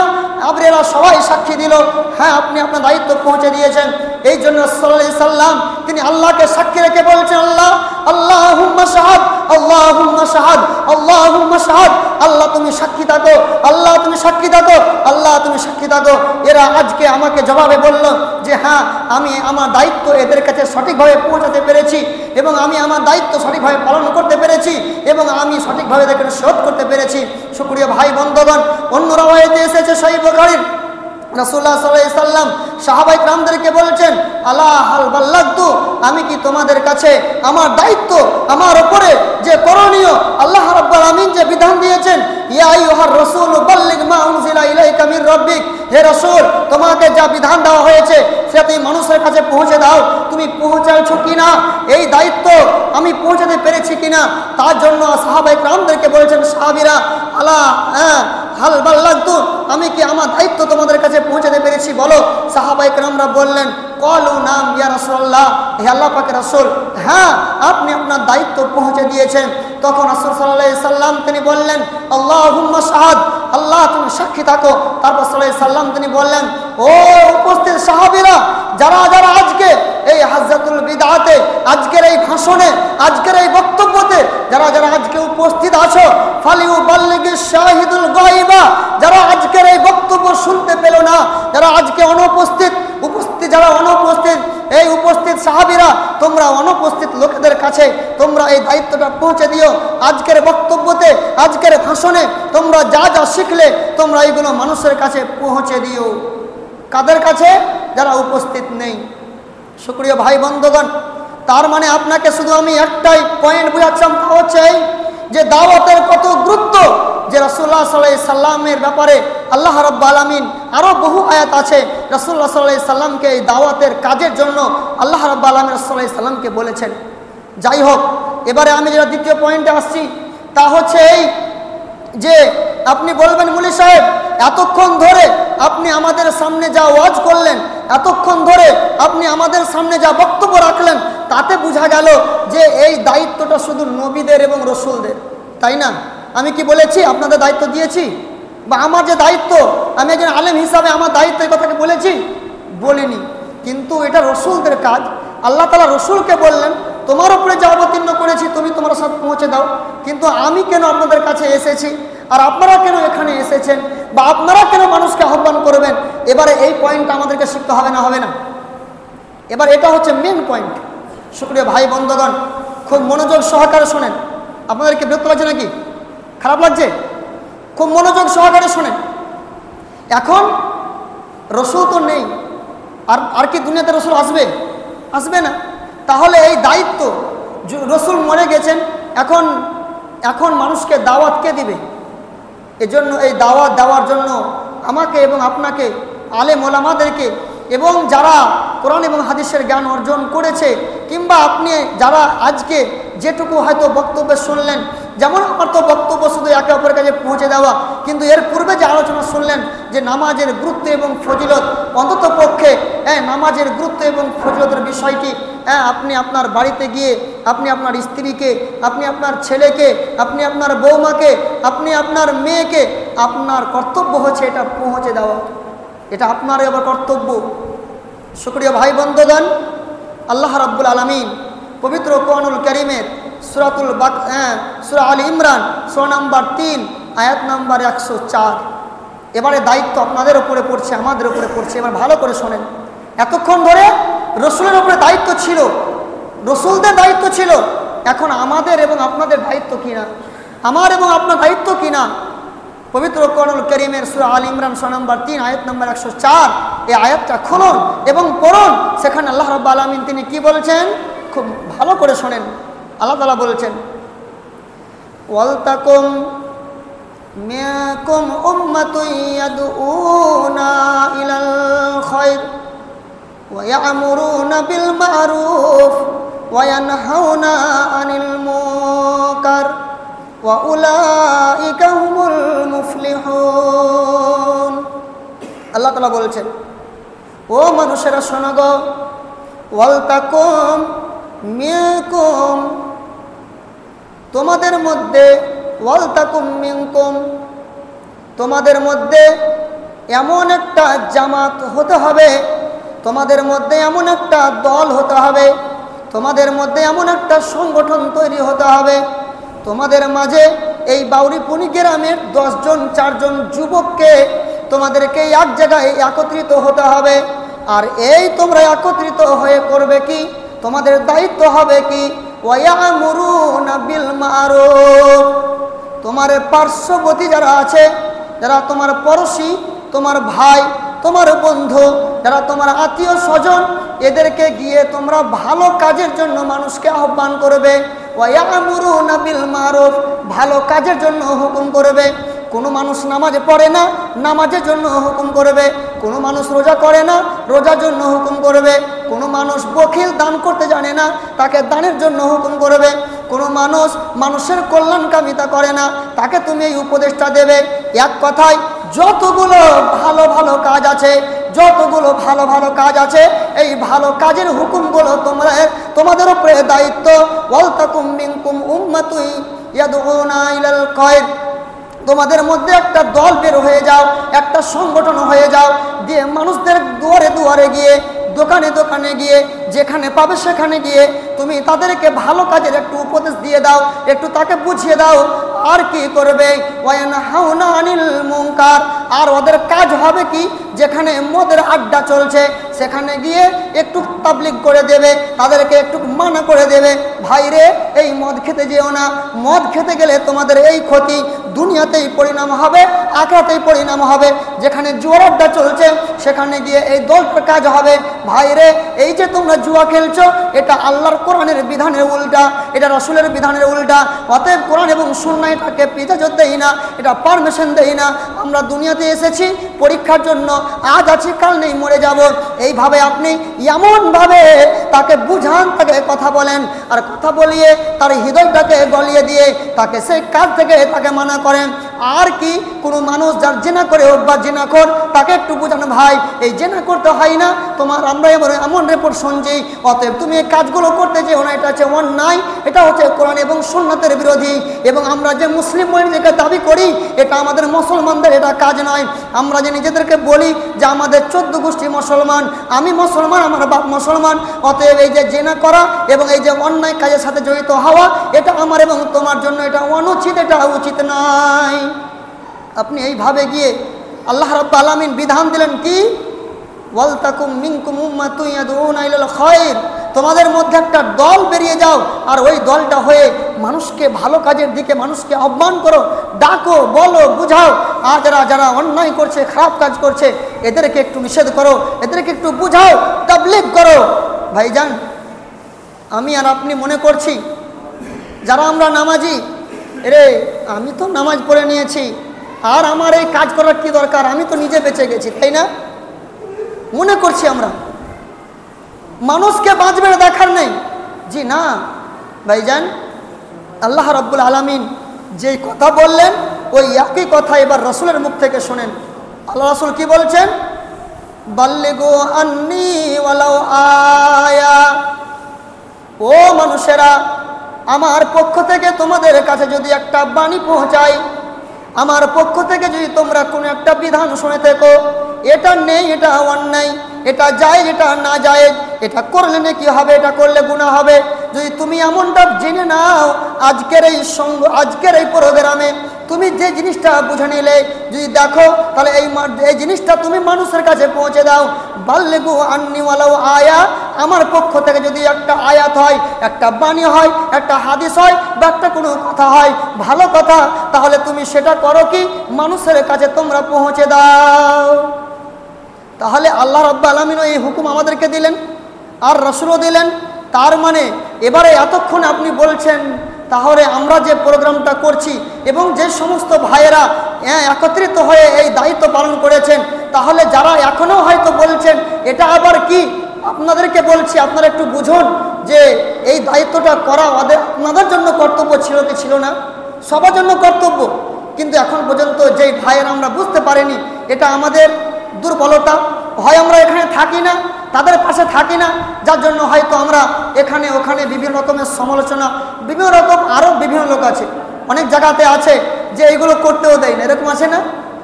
আবার এরা সবাই সাক্ষী দিল হ্যাঁ আপনি আপনার দায়িত্ব পৌঁছে দিয়েছেন। এই জন্য সাল্লাল্লাহু আলাইহি সাল্লাম তিনি আল্লাহকে সাক্ষী রেখে বলছেন, আল্লাহ, আল্লাহুম্মা শাহাদ, আল্লাহুম্মা শাহাদ, আল্লাহুম্মা শাহাদ, আল্লাহ তুমি সাক্ষী থাকো, আল্লাহ তুমি সাক্ষী থাকো, আল্লাহ তুমি সাক্ষী থাকো। এরা আজকে আমাকে জবাবে বলল যে হ্যাঁ আমি আমার দায়িত্ব এদের কাছে সঠিকভাবে পৌঁছাতে পেরেছি, এবং আমি আমার দায়িত্ব সঠিকভাবে পালন করতে পেরেছি, এবং আমি সঠিকভাবে এদেরকে শোধ করতে পেরেছি। শুকরিয়া ভাই বন্ধুগণ, অন্য রাওয়ায়াতে এসেছে সহিহ বুখারীর, রাসূলুল্লাহ সাল্লাল্লাহু আলাইহি সাল্লাম সাহাবায়ে কেরামদেরকে বলছেন, আলা হাল বাল্লাগতু, আমি কি তোমাদের কাছে আমার দায়িত্ব, আমার উপরে যে করণীয় আল্লাহ রাব্বুল আলামিন যে বিধান দিয়েছেন, ইয়া আইয়ুহার রাসূল বাল্লিগ মা উনজিলা ইলাইকা মির রাব্বিক, হে রাসূল তোমাকে যা বিধান দেওয়া হয়েছে সেটা তুমি মানুষের কাছে পৌঁছে দাও। তুমি পৌঁছাচ্ছো কিনা, এই দায়িত্ব আমি পৌঁছাতে পেরেছি কিনা, তার জন্য সাহাবায়ে কেরামদেরকে বলছেন সাহাবীরা, আলা হাল বাল্লাগতু, আমি কি আমার দায়িত্ব তোমাদের কাছে পৌঁছাতে পেরেছি বলো। সাহাবায়ে কেরামরা বললেন, ক্বালু নাম ইয়া রাসূলুল্লাহ, হে আল্লাহ পাকের রাসূল, হ্যাঁ আপনি আপনার দায়িত্ব পৌঁছে দিয়েছেন। তখন রাসূল সাল্লাল্লাহু আলাইহি সাল্লাম তিনি বললেন, আল্লাহুম্মা শাহাদ, আল্লাহ তুমি সাক্ষী থাকো। তারপর সাল্লাল্লাহু আলাইহি সাল্লাম তিনি বললেন, ও উপস্থিত সাহাবীরা, যারা যারা আজকে এই হাজ্জাতুল বিদআতে, আজকের এই ভাষণে, আজকের এই বক্তব্যতে যারা যারা আজকে উপস্থিত আছো, ফালিউ বাল্লিগিশ শাহিদুল গায়বা, যারা আজকের এই বক্তব্য শুনতে পেল না, যারা আজকে অনুপস্থিত, যারা অনুপস্থিত, এই উপস্থিত সাহাবীরা তোমরা অনুপস্থিত লোকেদের কাছে তোমরা এই দায়িত্বটা পৌঁছে দিও। আজকের বক্তব্যতে, আজকের ভাষণে তোমরা যা যা শিখলে তোমরা এইগুলো মানুষের কাছে পৌঁছে দিও। কাদের কাছে? যারা উপস্থিত নেই। শুকরিয়া ভাই বন্ধুগণ, তার মানে আপনাকে শুধু আমি একটাই পয়েন্ট বোঝাচ্ছিলাম, তা হচ্ছে যে দাওয়াতের কত গুরুত্ব, যে রাসূলুল্লাহ সাল্লাল্লাহু আলাইহি সাল্লামের ব্যাপারে আল্লাহ রাব্বুল আলামিন আরও বহু আয়াত আছে। রাসূলুল্লাহ সাল্লাল্লাহু আলাইহি সাল্লামকে এই দাওয়াতের কাজের জন্য আল্লাহ রাব্বুল আলামিন রাসূলুল্লাহ সাল্লাল্লাহু আলাইহি সাল্লামকে বলেছেন। যাই হোক, এবারে আমি যেটা দ্বিতীয় পয়েন্টে আসছি, তা হচ্ছে এই যে আপনি বলবেন মুলি সাহেব, এতক্ষণ ধরে আপনি আমাদের সামনে যা ওয়াজ করলেন, এতক্ষণ ধরে আপনি আমাদের সামনে যা বক্তব্য রাখলেন, তাতে বোঝা গেল যে এই দায়িত্বটা শুধু নবীদের এবং রসুলদের, তাই না? আমি কি বলেছি আপনাদের দায়িত্ব দিয়েছি? বা আমার যে দায়িত্ব, আমি একজন আলেম হিসাবে আমার দায়িত্ব, এই কথাকে বলেছি? বলিনি। কিন্তু এটা রসুলদের কাজ। আল্লাহ তাআলা রসুলকে বললেন, তোমার উপরে যা অবতীর্ণ করেছি তুমি তোমার সাথে পৌঁছে দাও। কিন্তু আমি কেন আপনাদের কাছে এসেছি, আর আপনারা কেন এখানে এসেছেন, বা আপনারা কেন মানুষকে আহ্বান করবেন? এবারে এই পয়েন্টটা আমাদেরকে শিখতে হবে না, হবে না? এবার এটা হচ্ছে মেন পয়েন্ট। সুপ্রিয় ভাই বন্ধুগণ, খুব মনোযোগ সহকারে শোনেন। আপনাদেরকে বিরক্ত লাগছে নাকি? খারাপ লাগছে? খুব মনোযোগ সহকারে শোনেন। এখন রসুল তো নেই, আর কি দুনিয়াতে রসুল আসবে? আসবে না। তাহলে এই দায়িত্ব, রসুল মরে গেছেন, এখন মানুষকে দাওয়াত কে দিবে? এজন্য এই দাওয়াত দেওয়ার জন্য আমাকে এবং আপনাকে, আলেম ওলামাদেরকে, এবং যারা কোরআন এবং হাদিসের জ্ঞান অর্জন করেছে, কিংবা আপনি যারা আজকে যেটুকু হয়তো বক্তব্য শুনলেন, যেমন আমার তো বক্তব্য শুধু একে অপরের কাছে পৌঁছে দেওয়া, কিন্তু এর পূর্বে যে আলোচনা শুনলেন যে নামাজের গুরুত্ব এবং ফজিলত, অন্তত পক্ষে নামাজের গুরুত্ব এবং ফজিলতের বিষয়টি আপনি আপনার বাড়িতে গিয়ে, আপনি আপনার স্ত্রীকে, আপনি আপনার ছেলেকে, আপনি আপনার বৌমাকে, আপনি আপনার মেয়েকে, আপনার কর্তব্য হচ্ছে এটা পৌঁছে দেওয়া। এটা আপনার আবার কর্তব্য। শুকরিয়া ভাই বন্ধুগণ, আল্লাহ রাব্বুল আলামিন পবিত্র কোরআনুল কারীমের সূরা আল ইমরান সূরা নাম্বার 3 আয়াত নাম্বার 104। এবারে দায়িত্ব আপনাদের উপরে পড়ছে, আমাদের উপরে পড়ছে। এবার ভালো করে শোনেন। এতক্ষণ ধরে রসুলের উপরে দায়িত্ব ছিল, রসুলদের দায়িত্ব ছিল, এখন আমাদের এবং আপনাদের দায়িত্ব কিনা, আমার এবং আপনার দায়িত্ব কিনা? পবিত্র কোরআনুল কারীমের সূরা আল ইমরান সূরা নাম্বার 3 আয়াত নাম্বার 104, এই আয়াতটা খুলুন এবং পড়ুন। সেখানে আল্লাহ রাব্বুল আলামিন তিনি কি বলেছেন, খুব ভালো করে শোনেন। আল্লাহ তাআলা বলেছেন, ওয়ালতাকুম মিনকুম উম্মাতুন ইয়াদউনা ইলাল খায়র ওয়া ইয়া'মুরুনা বিল মা'রুফ ওয়া ইয়ানহাউনা আনিল মুনকার ওয়া উলাইকা হুমুল মুফলিহুন। আল্লাহ তাআলা বলেছেন, ও মানুষেরা শোনো গো, ওয়ালতাকুম মিনকুম, তোমাদের মধ্যে, ওয়ালতাকুম মিনকুম, তোমাদের মধ্যে এমন একটা জামাত হতে হবে, তোমাদের মধ্যে এমন একটা দল হতে হবে, তোমাদের মধ্যে এমন একটা সংগঠন তৈরি হতে হবে, তোমাদের মাঝে এই বাউরিপুনি গ্রামের 10 জন 4 জন যুবককে তোমাদেরকে এক জায়গায় একত্রিত হতে হবে। আর এই তোমরা একত্রিত হয়ে করবে কি, তোমাদের দায়িত্ব হবে কি, ওয়ায়ামুরুনা বিল মারুফ, তোমার পার্শ্ববর্তী যারা আছে, যারা তোমার পড়োশী, তোমার ভাই, তোমার বন্ধু, যারা তোমার আত্মীয় স্বজন, এদেরকে গিয়ে তোমরা ভালো কাজের জন্য মানুষকে আহ্বান করবে। ওয়ায়ামুরুনা বিল মারুফ, ভালো কাজের জন্য হুকুম করবে। কোনো মানুষ নামাজ পড়ে না, নামাজের জন্য হুকুম করবে। কোনো মানুষ রোজা করে না, রোজার জন্য হুকুম করবে। কোনো মানুষ বখিল, দান করতে জানে না, তাকে দানের জন্য হুকুম করবে। কোনো মানুষ মানুষের কল্যাণকামিতা করে না, তাকে তুমি এই উপদেশটা দেবে। এক কথায় যতগুলো ভালো ভালো কাজ আছে, যতগুলো ভালো ভালো কাজ আছে, এই ভালো কাজের হুকুমগুলো তোমাদের উপরে দায়িত্ব। ওয়ালতাকুম মিনকুম উম্মাতুন ইয়াদউনা ইলাল খায়র, তোমাদের মধ্যে একটা দল বের হয়ে যাও, একটা সংগঠন হয়ে যাও, দিয়ে মানুষদের দুয়ারে দুয়ারে গিয়ে, দোকানে দোকানে গিয়ে, যেখানে পাবে সেখানে গিয়ে তুমি তাদেরকে ভালো কাজের একটু উপদেশ দিয়ে দাও, একটু তাকে বুঝিয়ে দাও। আর কি করবে, ওয়ায়ানহাউনা আনিল মুনকার, আর ওদের কাজ হবে কি, যেখানে মদের আড্ডা চলছে সেখানে গিয়ে একটু তাবলীগ করে দেবে, তাদেরকে একটু মানা করে দেবে, ভাইরে এই মদ খেতে যেও না, মদ খেতে গেলে তোমাদের এই ক্ষতি, দুনিয়াতেই পরিণাম হবে, আখিরাতেই পরিণাম হবে। যেখানে জুয়ার আড্ডা চলছে সেখানে গিয়ে এই দলটার কাজ হবে। ভাইরে, এই যে তোমরা জুয়া খেলছো, এটা আল্লাহর কোরআনের বিধানের উল্টা, এটা রাসূলের বিধানের উল্টা। অতএব কোরআন এবং সুন্নাহ এটাকে ইজাজত দেই না, এটা পারমিশন দেই না। আমরা দুনিয়াতে এসেছি পরীক্ষার জন্য, আজ আছি কাল নেই, মরে যাব। এইভাবে আপনি এমনভাবে তাকে বুঝান, তাকে কথা বলেন, আর কথা বলিয়ে তার হৃদয়টাকে গলিয়ে দিয়ে তাকে সেই কাজ থেকে তাকে মানা করেন। আর কি কোনো মানুষ যার জেনা করে হোক বা জেনাখোর, তাকে একটু বোঝানো, ভাই এই জেনা করতে হয় না, আমরা এমন রিপোর্ট শুনছি, অতএব তুমি এই কাজগুলো করতে যেও না, এটা হচ্ছে অন্যায়, এটা হচ্ছে কোরআন এবং সুন্নাতের বিরোধী। এবং আমরা যে মুসলিম বলে নিজেকে দাবি করি, এটা আমাদের মুসলমানদের এটা কাজ নয়। আমরা যে নিজেদেরকে বলি যে আমাদের 14 গোষ্ঠী মুসলমান, আমি মুসলমান, আমার বাপ মুসলমান, অতএব এই যে জেনা করা এবং এই যে অন্যায় কাজের সাথে জড়িত হওয়া, এটা আমার এবং তোমার জন্য এটা অনুচিত, এটা উচিত নয়। আপনি এইভাবে গিয়ে আল্লাহ রাব্বুল আলামিন বিধান দিলেন কি, ওয়ালতাকুম মিনকুম উম্মাতুন ইয়াদউনা ইলাল খায়র, তোমাদের মধ্যে একটা দল বেরিয়ে যাও, আর ওই দলটা হয়ে মানুষকে ভালো কাজের দিকে মানুষকে আহ্বান করো, ডাকো, বলো, বুঝাও। আর যারা অন্যায় করছে, খারাপ কাজ করছে, এদেরকে একটু নিষেধ করো, এদেরকে একটু বুঝাও, তাবলীগ করো। ভাইজান, আমি আর আপনি মনে করছি যারা আমরা নামাজি, আমি তো নামাজ পড়ে নিয়েছি, আর আমার এই কাজ করার কি দরকার, আমি তো নিজে বেঁচে গেছি, তাই না? মনে করছি আমরা, মানুষকে বাঁচবে দেখার নেই। জি না ভাইজান, আল্লাহ রাব্বুল আলামিন যেই কথা বললেন ওই একই কথা এবার রাসূলের মুখ থেকে শোনেন। আল্লাহ রাসূল কি বলছেন, বাল্লিগু আন্নী ওয়ালাউ আয়া, ও মানুষেরা, আমার পক্ষ থেকে তোমাদের কাছে যদি একটা বাণী পৌঁছায়, আমার পক্ষ থেকে যদি তোমরা কোনো একটা বিধান শুনে থাকো, এটা নেই, এটা অন্যায়, এটা জায়েজ, এটা না জায়েজ, এটা করলে নাকি হবে, এটা করলে গুনাহ হবে, যদি তুমি এমনটা জেনে নাও, আজকের এই প্রোগ্রামে তুমি যে জিনিসটা বুঝে নিলে, যদি দেখো, তাহলে এই জিনিসটা তুমি মানুষের কাছে পৌঁছে দাও। বাল্লিগু আন্নী ওয়ালাউ আয়া, আমার পক্ষ থেকে যদি একটা আয়াত হয়, একটা বাণী হয়, একটা হাদিস হয়, বা একটা কোনো কথা হয়, ভালো কথা, তাহলে তুমি সেটা করো কি, মানুষের কাছে তোমরা পৌঁছে দাও। তাহলে আল্লাহ রাব্বুল আলামিন এই হুকুম আমাদেরকে দিলেন, আর রাসূলও দিলেন। তার মানে এবারে এতক্ষণ আপনি বলছেন, তাহলে আমরা যে প্রোগ্রামটা করছি এবং যে সমস্ত ভাইয়েরা একত্রিত হয়ে এই দায়িত্ব পালন করেছেন, তাহলে যারা এখনও হয়তো বলছেন এটা আবার কি, আপনাদেরকে বলছি, আপনারা একটু বুঝুন যে এই দায়িত্বটা করা আপনাদের জন্য কর্তব্য ছিল কি ছিল না? সবার জন্য কর্তব্য। কিন্তু এখন পর্যন্ত যেই ভাইয়েরা আমরা বুঝতে পারিনি, এটা আমাদের দুর্বলতা, হয় আমরা এখানে থাকি না, তাদের পাশে থাকি না, যার জন্য হয়তো আমরা এখানে ওখানে বিভিন্ন রকমের সমালোচনা, বিভিন্ন রকম আরও বিভিন্ন লোক আছে, অনেক জায়গাতে আছে যে এইগুলো করতেও দেয় না, এরকম আছে না?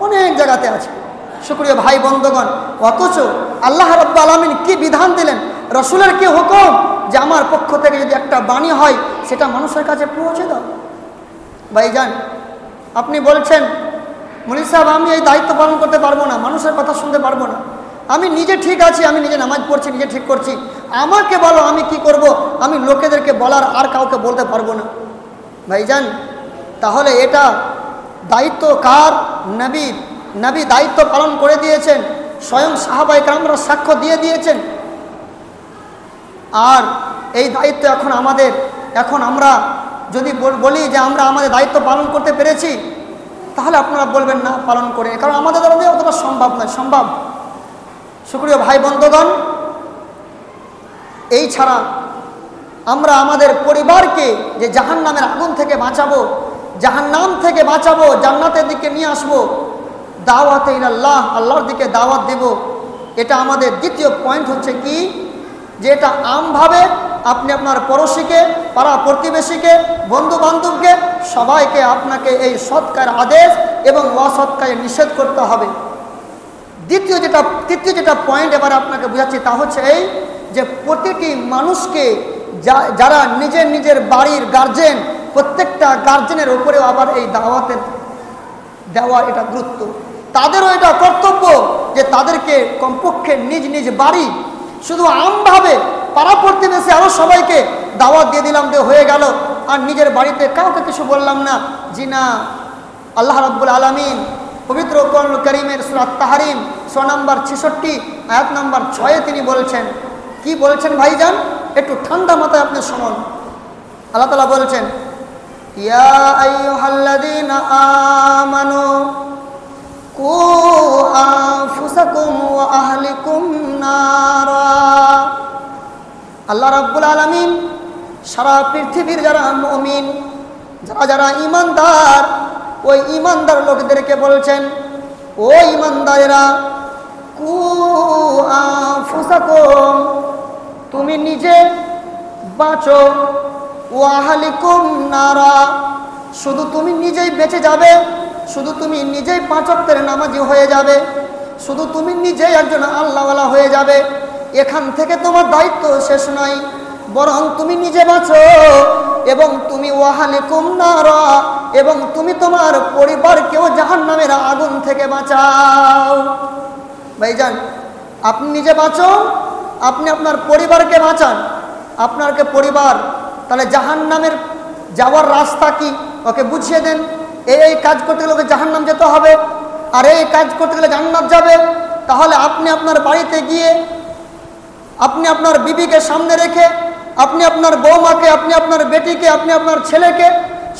অনেক জায়গাতে আছে। শুকরিয়া ভাই বন্ধুগণ, অথচ আল্লাহ রাব্বুল আলামিন কি বিধান দিলেন, রাসূলের কি হুকুম যে আমার পক্ষ থেকে যদি একটা বাণী হয় সেটা মানুষের কাছে পৌঁছে দাও। ভাইজান, আপনি বলছেন মুলি সাহেব আমি এই দায়িত্ব পালন করতে পারবো না, মানুষের কথা শুনতে পারবো না, আমি নিজে ঠিক আছি, আমি নিজে নামাজ পড়ছি, নিজে ঠিক করছি, আমাকে বলো আমি কি করব, আমি লোকেদেরকে বলার আর কাউকে বলতে পারবো না। ভাইজান, তাহলে এটা দায়িত্ব কার? নবীর। নবী দায়িত্ব পালন করে দিয়েছেন, স্বয়ং সাহাবায়ে কেরামরা সাক্ষ্য দিয়ে দিয়েছেন। আর এই দায়িত্ব এখন আমাদের, এখন আমরা যদি বলি যে আমরা আমাদের দায়িত্ব পালন করতে পেরেছি, তাহলে আপনারা বলবেন না পালন করে, কারণ আমাদের দ্বারা অতটা সম্ভব নয়। সম্ভব। শুকরিয়া ভাই বন্ধুগণ, এই ছাড়া আমরা আমাদের পরিবারকে যে জাহান্নামের আগুন থেকে বাঁচাবো, জাহান্নাম থেকে বাঁচাবো, জান্নাতের দিকে নিয়ে আসবো, দাওয়াতে ইলাল্লাহ, আল্লাহর দিকে দাওয়াত দেব, এটা আমাদের দ্বিতীয় পয়েন্ট হচ্ছে কি, যে এটা আমভাবে আপনি আপনার পড়োশিকে, পাড়া প্রতিবেশীকে, বন্ধু বান্ধবকে, সবাইকে আপনাকে এই সৎকার আদেশ এবং অসৎ কাজে নিষেধ করতে হবে। তৃতীয় যেটা পয়েন্ট এবার আপনাকে বোঝাচ্ছি তা হচ্ছে এই, যে প্রতিটি মানুষকে, যারা নিজের নিজের বাড়ির গার্জেন, প্রত্যেকটা গার্জেনের উপরেও আবার এই দাওয়াতের দেওয়ার এটা গুরুত্ব, তাদেরও এটা কর্তব্য যে তাদেরকে কমপক্ষে নিজ নিজ বাড়ি, শুধু আমভাবে পাড়া প্রতিবেশী আরও সবাইকে দাওয়াত দিয়ে দিলাম, দিয়ে হয়ে গেল, আর নিজের বাড়িতে কাউকে কিছু বললাম না। জি না, আল্লাহ রাব্বুল আলামিন পবিত্র কোরআনুল কারীমের সূরা তাহরিম সূরা নাম্বার 66 আয়াত নাম্বার 6 তিনি বলছেন, কি বলছেন ভাইজান, একটু ঠান্ডা মাথায় আপনি শুনুন। আল্লাহ তাআলা বলছেন, ইয়া আইয়ুহাল্লাযীনা আমানু কু আনফুসাকুম ওয়া আহলিকুম নারা। আল্লাহ রাব্বুল আলামিন সারা পৃথিবীর যারা মুমিন, যারা ঈমানদার, ওই ঈমানদার লোকদেরকে বলছেন, ও ঈমানদারেরা, কু আনফুসাকুম, তুমি নিজে বাঁচো, ওয়া আহলিকুম নারা, শুধু তুমি নিজেই বেঁচে যাবে, শুধু তুমি নিজেই 5 ওয়াক্তের নামাজি হয়ে যাবে, শুধু তুমি নিজেই একজন আল্লাহওয়ালা হয়ে যাবে, এখান থেকে তোমার দায়িত্ব শেষ নয়, বরং তুমি নিজে বাঁচো এবং তুমি ওয়াহালিকুম নারা, এবং তুমি তোমার পরিবারকেও জাহান্নামের আগুন থেকে বাঁচাও। ভাইজান, আপনি নিজে বাঁচো, আপনি আপনার পরিবারকে বাঁচান। আপনাকে পরিবার তাহলে জাহান্নামের যাওয়ার রাস্তা কি ওকে বুঝিয়ে দেন, এই কাজ করতে গেলে ওকে জাহান্নাম যেতে হবে, আর এই কাজ করতে গেলে জান্নাত যাবে। তাহলে আপনি আপনার বাড়িতে গিয়ে আপনি আপনার বিবিকে সামনে রেখে, আপনি আপনার বৌমাকে, আপনি আপনার বেটিকে, আপনি আপনার ছেলেকে,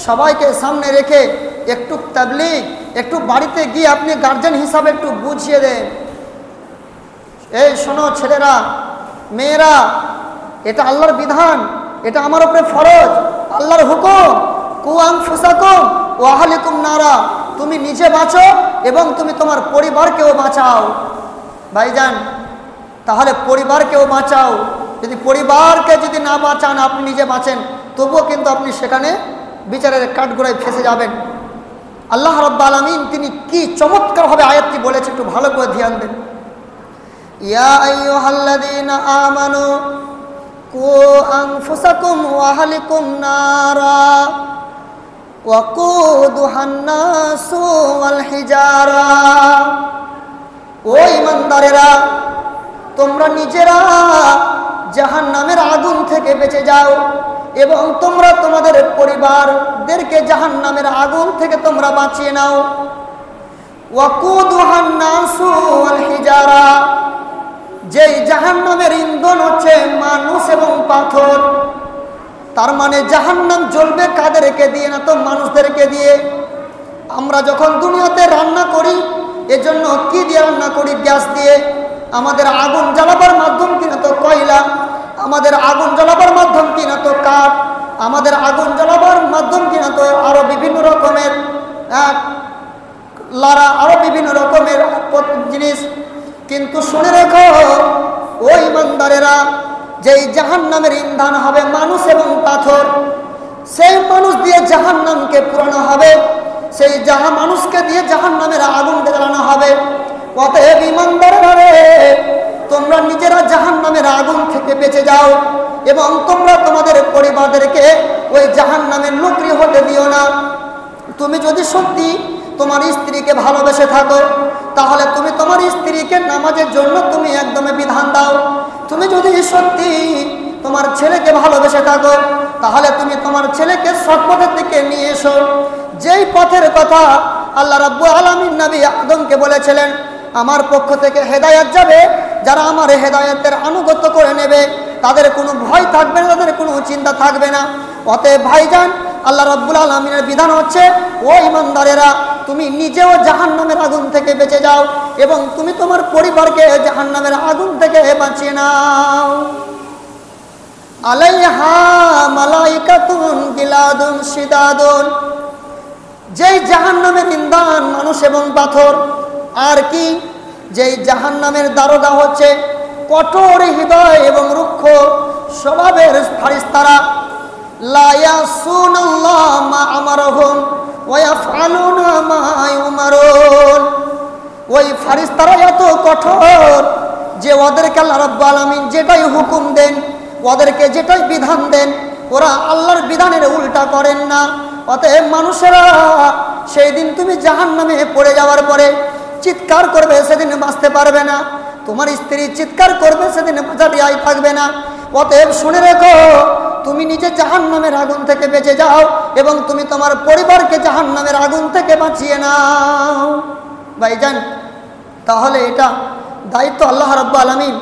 সবাইকে সামনে রেখে একটু তাবলীগ, একটু বাড়িতে গিয়ে আপনি গার্জেন হিসাবে একটু বুঝিয়ে দেন, এই শোনো ছেলেরা, মেয়েরা, এটা আল্লাহর বিধান, এটা আমার উপরে ফরজ, আল্লাহর হুকুম, কু আনফুসাকুম ওয়া আহলিকুম নারা, তুমি নিজে বাঁচো এবং তুমি তোমার পরিবারকেও বাঁচাও। ভাইজান, তাহলে পরিবারকেও বাঁচাও। যদি পরিবারকে যদি না বাঁচান, আপনি নিজে বাঁচেন, তবুও কিন্তু আপনি সেখানে বিচারের কাঠগড়ায় ফেসে যাবেন। আল্লাহ রাব্বুল আলামিন তিনি কি চমৎকারভাবে আয়াতটি বলেছে, একটু ভালো করে ধ্যান দেন। ইয়া আইয়ুহাল্লাযীনা আমানু কু আনফুসাকুম ওয়া আহলিকুম নারা ওয়াকুদুহান নাসু ওয়াল হিজারা। ও ঈমানদারেরা, তোমরা নিজেরা জাহান্নামের আগুন থেকে বেঁচে যাও এবং তোমরা তোমাদের পরিবারদেরকে জাহান্নামের আগুন থেকে তোমরা বাঁচিয়ে নাও। ওয়াকুদুহান নাসু ওয়াল হিজারা, যেই জাহান্নামের ইন্ধন হচ্ছে মানুষ এবং পাথর। তার মানে জাহান্নাম জ্বলবে কাদেরকে দিয়ে? না তো মানুষদেরকে দিয়ে। আমরা যখন দুনিয়াতে রান্না করি, এজন্য কি দিয়ে রান্না করি? গ্যাস দিয়ে। আমাদের আগুন জ্বালাবার মাধ্যম কিনা তো কয়লা, আমাদের আগুন জ্বালাবার মাধ্যম কিনা তো কাঠ, আমাদের আগুন জ্বালাবার মাধ্যম কিনা তো আরো বিভিন্ন রকমের লারা, আরো বিভিন্ন রকমের জিনিস। কিন্তু শুনে রেখো ও ঈমানদারেরা, যেই জাহান্নামের ইন্ধন হবে মানুষ এবং পাথর, সেই মানুষ দিয়ে জাহান্নামকে পুরানো হবে, সেই মানুষকে দিয়ে জাহান্নামের আগুন জ্বালানো হবে। অতএব ঈমানদারেরা, তোমরা নিজেরা জাহান্নামের আগুন থেকে বেঁচে যাও এবং তোমরা তোমাদের পরিবারদেরকে ওই জাহান্নামের নকরি হতে দিও না। তুমি যদি সত্যি তোমার স্ত্রীকে ভালোবেসে থাকো, তাহলে তুমি তোমার স্ত্রীকে নামাজের জন্য তুমি একদমই বিধান দাও। তুমি যদি সত্যি তোমার ছেলেকে ভালোবেসে থাকো, তাহলে তুমি তোমার ছেলেকে সৎ পথের দিকে নিয়ে এসো। যেই পথের কথা আল্লাহ রাব্বুল আলামিন নবী আদমকে বলেছিলেন, আমার পক্ষ থেকে হেদায়েত যাবে, যারা আমার হেদায়েতের আনুগত্য করে নেবে, তাদের কোনো ভয় থাকবে না, তাদের কোনো চিন্তা থাকবে না। অতএব ভাইজান, আল্লাহ রাব্বুল আলামিনের বিধান হচ্ছে, ও ঈমানদারেরা, তুমি নিজেও জাহান্নামের আগুন থেকে বেঁচে যাও এবং তুমি তোমার পরিবারকে জাহান্নামের আগুন থেকে বাঁচিয়ে নাও। আলাইহা মালাইকাতুন গিলাদুন শিদাদুন, যেই জাহান্নামের ইন্ধন মানুষ এবং পাথর। আর কি? যেই জাহান্নামের দারোগা হচ্ছে কঠোর হৃদয় এবং রুক্ষ স্বভাবের ফারিস্তারা। লা ইয়াসুনাল্লাহ মা আমারহুম ওয়া ইয়াফআলুনা মা ইউমারুন। ওই ফারিস্তারা এত কঠোর যে ওদেরকে আল্লাহ রাব্বুল আলামিন যেটাই হুকুম দেন, ওদেরকে যেটাই বিধান দেন, ওরা আল্লাহর বিধানের উল্টা করেন না। অতএব মানুষেরা, সেই দিন তুমি জাহান্নামে পড়ে যাওয়ার পরে চিৎকার করবে, সেদিন বাঁচতে পারবে না। তোমার স্ত্রী চিৎকার করবে, সেদিন বাঁচার আয় থাকবে না। অতএব শুনে রেখো, তুমি নিজে জাহান্নামের আগুন থেকে বেঁচে যাও এবং তুমি তোমার পরিবারকে জাহান্নামের আগুন থেকে বাঁচিয়ে নাও। ভাইজান, তাহলে এটা দায়িত্ব আল্লাহ রাব্বুল আলামিন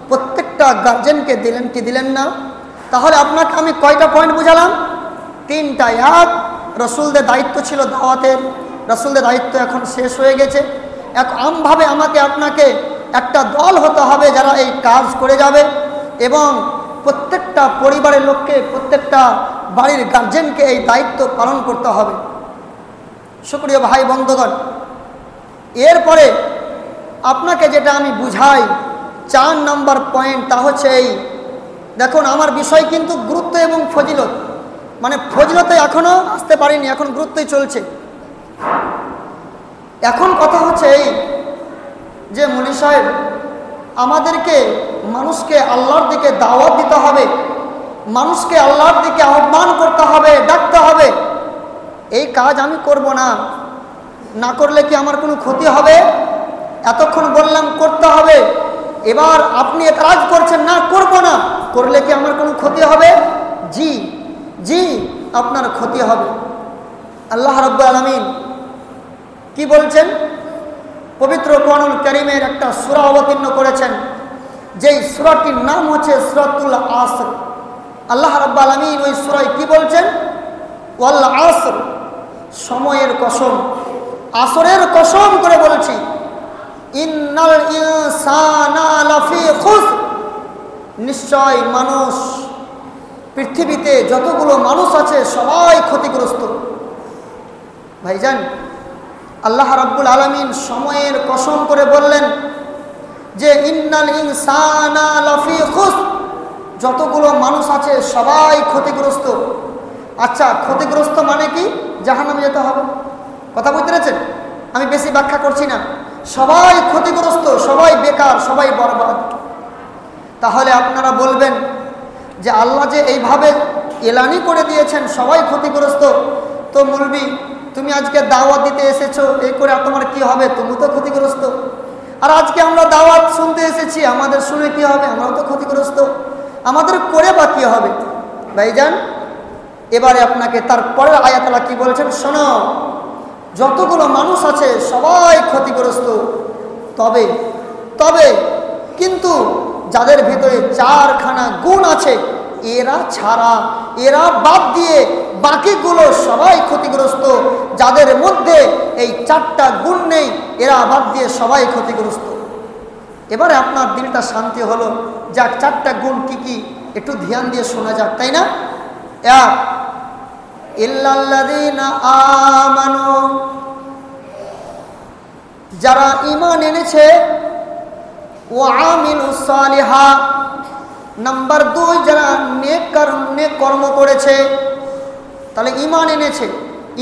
প্রত্যেকটা গার্জেনকে দিলেন কি দিলেন না? তাহলে আপনাকে আমি কয়টা পয়েন্ট বুঝালাম? 3টা। এক, রসুলদের দায়িত্ব ছিল দাওয়াতের, রসুলদের দায়িত্ব এখন শেষ হয়ে গেছে। এক আমভাবে আমাকে আপনাকে একটা দল হতে হবে যারা এই কাজ করে যাবে, এবং প্রত্যেকটা পরিবারের লোককে, প্রত্যেকটা বাড়ির গার্জেনকে এই দায়িত্ব পালন করতে হবে। সুপ্রিয় ভাই বন্ধুগণ, এরপরে আপনাকে যেটা আমি বুঝাই 4 নম্বর পয়েন্ট, তা হচ্ছে এই দেখুন, আমার বিষয় কিন্তু গুরুত্ব এবং ফজিলত, মানে ফজিলতে এখনও আসতে পারিনি, এখন গুরুত্বই চলছে। এখন কথা হচ্ছে এই যে মুনি সাহেব, আমাদেরকে মানুষকে আল্লাহর দিকে দাওয়াত দিতে হবে, মানুষকে আল্লাহর দিকে আহ্বান করতে হবে, ডাকতে হবে। এই কাজ আমি করব না, না করলে কি আমার কোনো ক্ষতি হবে? এতক্ষণ বললাম করতে হবে, এবার আপনি এতরাজ করছেন না করব না, করলে কি আমার কোনো ক্ষতি হবে? জি জি, আপনার ক্ষতি হবে। আল্লাহ রাব্বুল আলামিন কি বলছেন? পবিত্র কোরআনুল কারীমের একটা সূরা অবতীর্ণ করেছেন, যেই সূরাটির নাম হচ্ছে সূরাতুল আসর। আল্লাহ রাব্বুল আলামিন ওই সূরায় কি বলছেন? ওয়াল আসর, সময়ের কসম, আসরের কসম করে বলছি, ইন্নাল ইনসানা লাফি খুসর, নিশ্চয় মানুষ, পৃথিবীতে যতগুলো মানুষ আছে সবাই ক্ষতিগ্রস্ত। ভাইজান, আল্লাহ রাব্বুল আলামিন সময়ের কসম করে বললেন যে ইন্নাল ইনসানা লাফি খুসর, যতগুলো মানুষ আছে সবাই ক্ষতিগ্রস্ত। আচ্ছা, ক্ষতিগ্রস্ত মানে কি? জাহান্নামে যেতে হবে। কথা বুঝতে পেরেছেন? আমি বেশি ব্যাখ্যা করছি না, সবাই ক্ষতিগ্রস্ত, সবাই বেকার, সবাই বরবাদ। তাহলে আপনারা বলবেন যে আল্লাহ যে এইভাবে এলানি করে দিয়েছেন সবাই ক্ষতিগ্রস্ত, তো মৌলবি তুমি আজকে দাওয়াত দিতে এসেছো, এই করে আর তোমার কি হবে? তুমি তো ক্ষতিগ্রস্ত। আর আজকে আমরা দাওয়াত শুনতে এসেছি, আমাদের শুনে কি হবে? আমরাও তো ক্ষতিগ্রস্ত, আমাদের করে বা কি হবে? ভাইজান, এবারে আপনাকে তারপরের আয়াত আল্লাহ কি বলছেন শোনো, যতগুলো মানুষ আছে সবাই ক্ষতিগ্রস্ত, তবে তবে কিন্তু যাদের ভিতরে 4খানা গুণ আছে, এরা ছাড়া, এরা বাদ দিয়ে বাকিগুলো সবাই ক্ষতিগ্রস্ত। যাদের মধ্যে এই 4টা গুণ নেই, এরা বাদ দিয়ে সবাই ক্ষতিগ্রস্ত। এবারে আপনার দিলটা শান্তি হলো, যাক 4টা গুণ কি কি একটু ধ্যান দিয়ে শোনা যাক, তাই না? এক, ইল্লাল্লাযীনা আমানু, যারা ঈমান এনেছে, ওয়া আমিলুস সালিহাত, নাম্বার 2, যারা নেক কর্ম করেছে। তাহলে ঈমান এনেছে,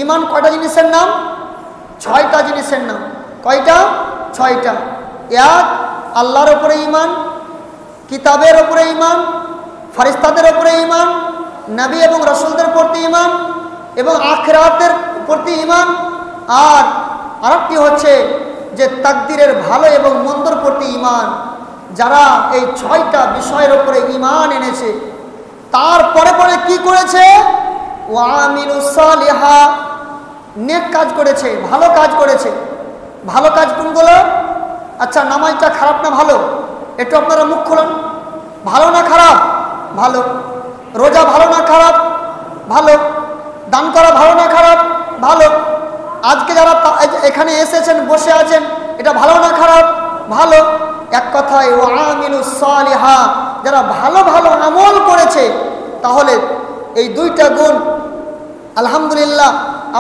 ঈমান কয়টা জিনিসের নাম? 6টা জিনিসের নাম। কয়টা? 6টা। এক, আল্লাহর উপরে ঈমান, কিতাবের উপরে ঈমান, ফেরেশতাদের উপরে ঈমান, নবী এবং রাসূলদের প্রতি ঈমান, এবং আখিরাতের প্রতি ঈমান। আর আরেকটি হচ্ছে যে তাকদীরের ভালো এবং মন্দর প্রতি ঈমান। যারা এই 6টা বিষয়ের উপরে ঈমান এনেছে, তারপরে পরে কি করেছে? ওয়া আমিলুস সালিহাত, নেক কাজ করেছে, ভালো কাজ করেছে। ভালো কাজ কোনগুলো? আচ্ছা, নামাজটা খারাপ না ভালো? একটু আপনারা মুখ খুলুন। ভালো না খারাপ? ভালো। রোজা ভালো না খারাপ? ভালো। দান করা ভালো না খারাপ? ভালো। আজকে যারা এখানে এসেছেন, বসে আছেন, এটা ভালো না খারাপ? ভালো। এক কথায় ওয়া আমিলুস সালিহাত, যারা ভালো ভালো আমল করেছে। তাহলে এই 2টা গুণ আলহামদুলিল্লাহ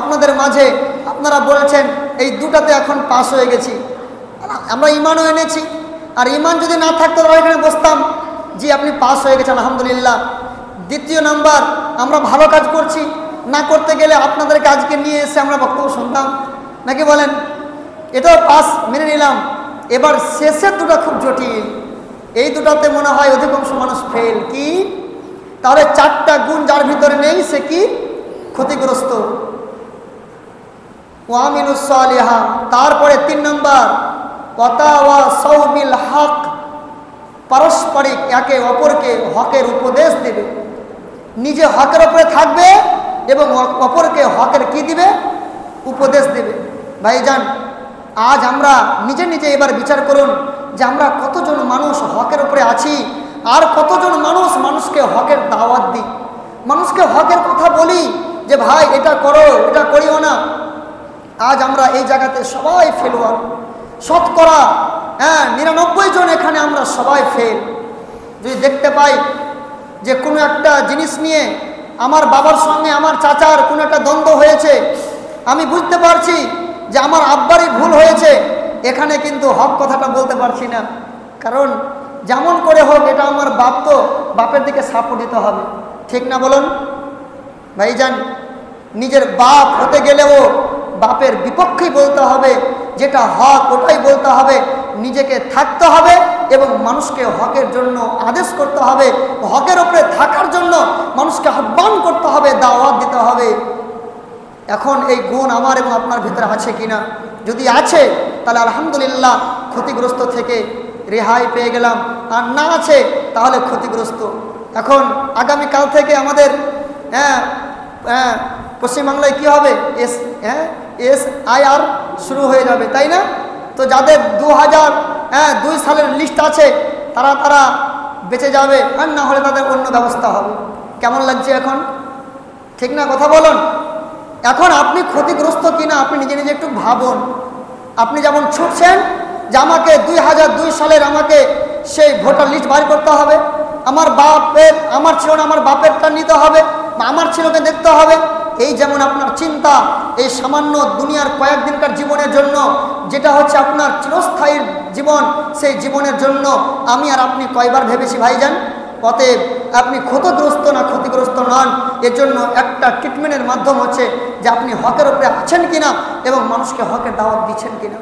আপনাদের মাঝে আপনারা বলছেন এই 2টাতে এখন পাস হয়ে গেছি। আমরা ঈমানও এনেছি, আর ঈমান যদি না থাকতো তাহলে এখানে বসতাম, জি আপনি পাস হয়ে গেছেন আলহামদুলিল্লাহ। 2য় নাম্বার, আমরা ভালো কাজ করছি, না করতে গেলে আপনাদেরকে আজকে নিয়ে এসে আমরা বক্তব্য শুনতাম, নাকি বলেন? এটাও পাস মেনে নিলাম। এবার শেষের 2টা খুব জটিল, এই 2টাতে মনে হয় অধিকাংশ মানুষ ফেল। কি? তাহলে 4টা গুণ যার ভিতরে নেই সে কি? ক্ষতিগ্রস্ত। ওয়া আমিলুস সালিহাত। তারপরে 3 নম্বর, ওয়াতাওয়াসাউ বিল হক, পারস্পরিক একে অপরকে হকের উপদেশ দেবে। নিজে হকের উপরে থাকবে, এবং অপরকে হকের কি দিবে, উপদেশ দেবে। ভাইজান, আজ আমরা নিজে নিজে এবার বিচার করুন যে আমরা কতজন মানুষ হকের উপরে আছি, আর কতজন মানুষকে হকের দাওয়াত দিই, মানুষকে হকের কথা বলি যে ভাই এটা করো, এটা করিও না। আজ আমরা এই জায়গাতে সবাই ফেলোয়ার, শতকরা 99 জন এখানে আমরা সবাই ফেল। যদি দেখতে পাই যে কোনো একটা জিনিস নিয়ে আমার বাবার সঙ্গে আমার চাচার কোনো একটা দ্বন্দ্ব হয়েছে, আমি বুঝতে পারছি যে আমার আব্বারই ভুল হয়েছে, এখানে কিন্তু হক কথাটা বলতে পারছি না, কারণ যেমন করে হোক এটা আমার বাপ, তো বাপের দিকে সাপোর্ট দিতে হবে, ঠিক না বলুন ভাইজান? নিজের বাপ হতে গেলেও বাপের বিপক্ষেই বলতে হবে, যেটা হক ওটাই বলতে হবে, নিজেকে থাকতে হবে এবং মানুষকে হকের জন্য আদেশ করতে হবে, হকের উপরে থাকার জন্য মানুষকে আহ্বান করতে হবে, দাওয়াত দিতে হবে। এখন এই গুণ আমার এবং আপনার ভিতরে আছে কিনা? যদি আছে তাহলে আলহামদুলিল্লাহ ক্ষতিগ্রস্ত থেকে রেহাই পেয়ে গেলাম, আর না আছে তাহলে ক্ষতিগ্রস্ত। এখন আগামীকাল থেকে আমাদের পশ্চিমবাংলায় কি হবে, SIR শুরু হয়ে যাবে, তাই না? তো যাদের 2002 সালের লিস্ট আছে তারা বেঁচে যাবে, আর না হলে তাদের অন্য ব্যবস্থা হবে। কেমন লাগছে এখন, ঠিক না? কথা বলুন। এখন আপনি ক্ষতিগ্রস্ত কিনা আপনি নিজে নিজে একটু ভাবুন। আপনি যেমন ছুটছেন যে আমাকে 2002 সালের আমাকে সেই ভোটার লিস্ট বার করতে হবে, আমার ছিল না আমার বাপেরটা নিতে হবে, আমার ছেলেকে দেখতে হবে, এই যেমন আপনার চিন্তা এই সামান্য দুনিয়ার কয়েকদিনকার জীবনের জন্য, যেটা হচ্ছে আপনার চিরস্থায়ী জীবন, সেই জীবনের জন্য আমি আর আপনি কয়বার ভেবেছি ভাইজান? অতএব আপনি ক্ষতিগ্রস্ত না ক্ষতিগ্রস্ত নন, এর জন্য একটা ট্রিটমেন্টের মাধ্যম হচ্ছে যে আপনি হকের উপরে আছেন কিনা এবং মানুষকে হকের দাওয়াত দিচ্ছেন কিনা।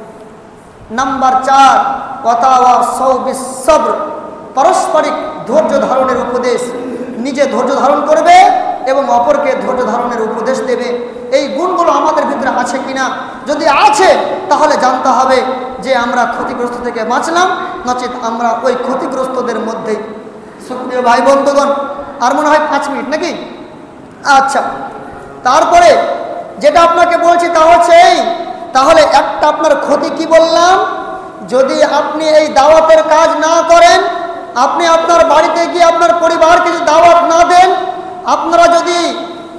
নাম্বার 4, ওয়াতাওয়া সাউবিস সবর, পারস্পরিক ধৈর্য ধারণের উপদেশ। নিজে ধৈর্য ধারণ করবে এবং অপরকে ধৈর্য ধারণের উপদেশ দেবে। এই গুণগুলো আমাদের ভিতরে আছে কিনা? যদি আছে তাহলে জানতে হবে যে আমরা ক্ষতিগ্রস্ত থেকে বাঁচলাম, নচেত আমরা ওই ক্ষতিগ্রস্তদের মধ্যেই। সুপ্রিয় ভাই বন্ধুগণ, আর মনে হয় 5 মিনিট নাকি? আচ্ছা, তারপরে যেটা আপনাকে বলছি তা হচ্ছে এই, তাহলে একটা আপনার ক্ষতি কি বললাম, যদি আপনি এই দাওয়াতের কাজ না করেন, আপনি আপনার বাড়িতে গিয়ে আপনার পরিবারকে যদি দাওয়াত না দেন, আপনারা যদি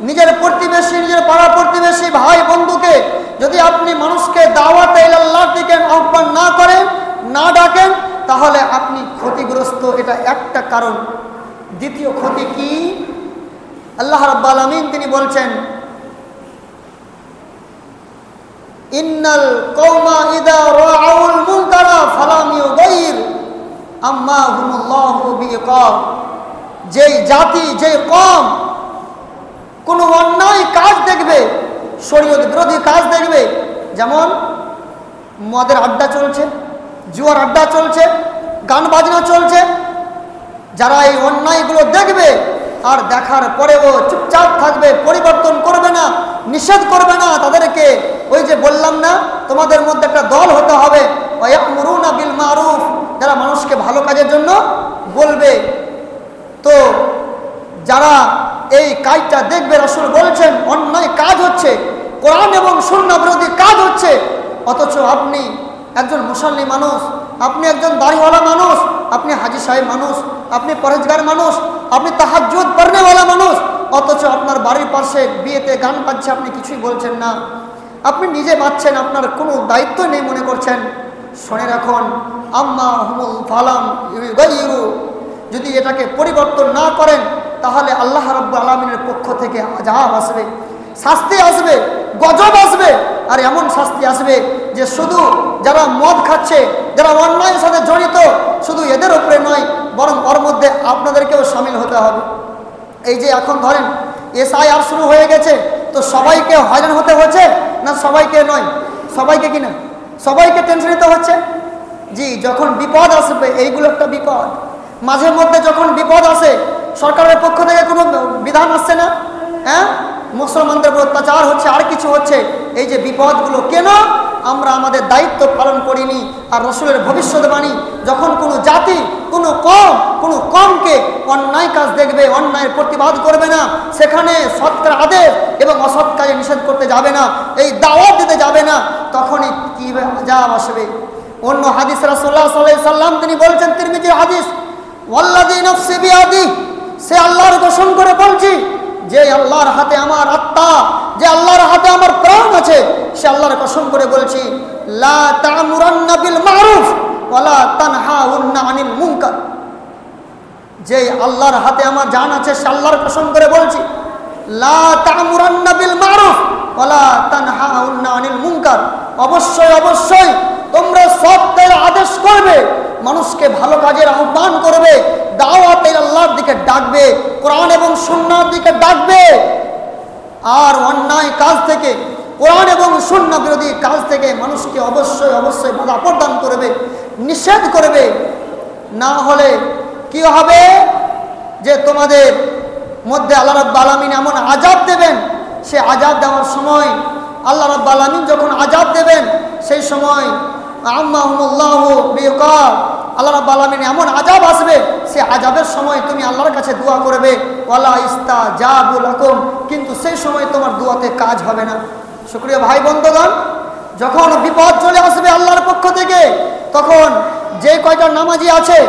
নিজের প্রতিবেশী, নিজের পাড়া প্রতিবেশী ভাই বন্ধুকে যদি আপনি মানুষকে দাওয়াতে ইলাল্লাহর দিকে আহ্বান না করেন, না ডাকেন, তাহলে আপনি ক্ষতিগ্রস্ত। এটা একটা কারণ। দ্বিতীয় ক্ষতি কি? আল্লাহ রাব্বুল আলামিন তিনি বলছেন, ইন্নাল কওমা ইযা রাআউল মুনকারা ফালাম ইউগাইর আম্মা হুমুল্লাহু বিইকাব। যেই জাতি, যেই কওম কোনো অন্যায় কাজ দেখবে, শরীয়ত বিরোধী কাজ দেখবে, যেমন মদের আড্ডা চলছে, জুয়ার আড্ডা চলছে, গান বাজনা চলছে, যারা এই অন্যায়গুলো দেখবে আর দেখার পরেও চুপচাপ থাকবে, পরিবর্তন করবে না, নিষেধ করবে না, তাদেরকে ওই যে বললাম না, তোমাদের মধ্যে একটা দল হতে হবে, ওয়ায়ামুরুনা বিল মারুফ, যারা মানুষকে ভালো কাজের জন্য বলবে। তো যারা এই কাজটা দেখবে, রাসূল বলছেন অন্যায় কাজ হচ্ছে, কোরআন এবং সুন্নাহ বিরোধী কাজ হচ্ছে, অথচ আপনি একজন মুসল্লি মানুষ, আপনি একজন দাড়িওয়ালা মানুষ, আপনি হাজী সাহেব মানুষ, আপনি পরেজগার মানুষ, আপনি তাহাজ্জুদ পড়নেওয়ালা মানুষ, অথচ আপনার বাড়ির পাশে বিয়েতে গান বাজছে, আপনি কিছুই বলছেন না, আপনি নিজে বাজছেন, আপনার কোনো দায়িত্ব নেই মনে করছেন। শুনে রাখুন, আম্মা হুমুল ফালাম ইউগাইরু, যদি এটাকে পরিবর্তন না করেন তাহলে আল্লাহ রাব্বুল আলামিনের পক্ষ থেকে আযাব আসবে, শাস্তি আসবে, গজব আসবে। আর এমন শাস্তি আসবে যে শুধু যারা মদ খাচ্ছে, যারা অন্যায়ের সাথে জড়িত, শুধু এদের উপরে নয়, বরং ওর মধ্যে আপনাদেরকেও শামিল হতে হবে। এই যে এখন ধরেন SIR শুরু হয়ে গেছে, তো সবাইকে হয়রান হতে হচ্ছে না? সবাইকে নয়, সবাইকে কিনা সবাইকে টেনশন নিতে হচ্ছে। জি, যখন বিপদ আসবে, এইগুলো একটা বিপদ। মাঝে মধ্যে যখন বিপদ আসে, সরকারের পক্ষ থেকে কোনো বিধান আসছে না, মুসলমানদের উপর অত্যাচার হচ্ছে, আর কিছু হচ্ছে, এই যে বিপদগুলো কেন? আমরা আমাদের দায়িত্ব পালন করিনি। আর রসুলের ভবিষ্যৎবাণী, যখন কোনো জাতি, কোনো কমকে অন্যায় কাজ দেখবে, অন্যায়ের প্রতিবাদ করবে না, সেখানে সৎকার আদেশ এবং অসৎ কাজে নিষেধ করতে যাবে না, এই দাওয়াত দিতে যাবে না, তখনই কি আযাব আসবে। অন্য হাদিস রাসূলুল্লাহ সাল্লাল্লাহু আলাইহি সাল্লাম তিনি বলছেন, তিরমিজির হাদিস, ওয়াল্লাযী নাফসি বিয়াদি, সে আল্লাহর কসম করে বলছি, যে আল্লাহর হাতে আমার আত্মা, যে আল্লাহর হাতে আমার প্রাণ আছে, সে আল্লাহর কসম করে বলছি, লা তা'মুরান্না বিল মা'রুফ ওয়া লা তানহাউন্না আনিল মুনকার। যে আল্লাহর হাতে আমার জান আছে, সে আল্লাহর কসম করে বলছি, লা তা'মুরান্না বিল মা'রুফ ওয়া লা তানহাউন্না আনিল মুনকার। অবশ্যই অবশ্যই তোমরা সৎ কাজের আদেশ করবে, মানুষকে ভালো কাজের আহ্বান করবে, দাওয়াতে আল্লাহর দিকে ডাকবে, কোরআন এবং সুন্নাহর দিকে ডাকবে। আর অন্যায় কাজ থেকে, কোরআন এবং সুন্নাহ বিরোধী কাজ থেকে মানুষকে অবশ্যই অবশ্যই বাধা প্রদান করবে, নিষেধ করবে। না হলে কি হবে, যে তোমাদের মধ্যে আল্লাহ রাব্বুল আলামিন এমন আযাব দেবেন, সে আযাব দেওয়ার সময় আল্লাহ রাব্বুল আলামিন যখন আযাব দেবেন, সেই সময় আম্মাহুমুল্লাহু বিকার, আল্লাহ রাব্বুল আলামিন এমন আযাব আসবে, সে আযাবের সময় তুমি আল্লাহর কাছে দোয়া করবে, ওয়ালা ইস্তাজাবু লাকুম, কিন্তু সেই সময় তোমার দোয়াতে কাজ হবে না। শুকরিয়া ভাই বন্ধুগণ, যখন বিপদ চলে আসবে আল্লাহর পক্ষ থেকে, তখন যে কয়টা নামাজি আছে,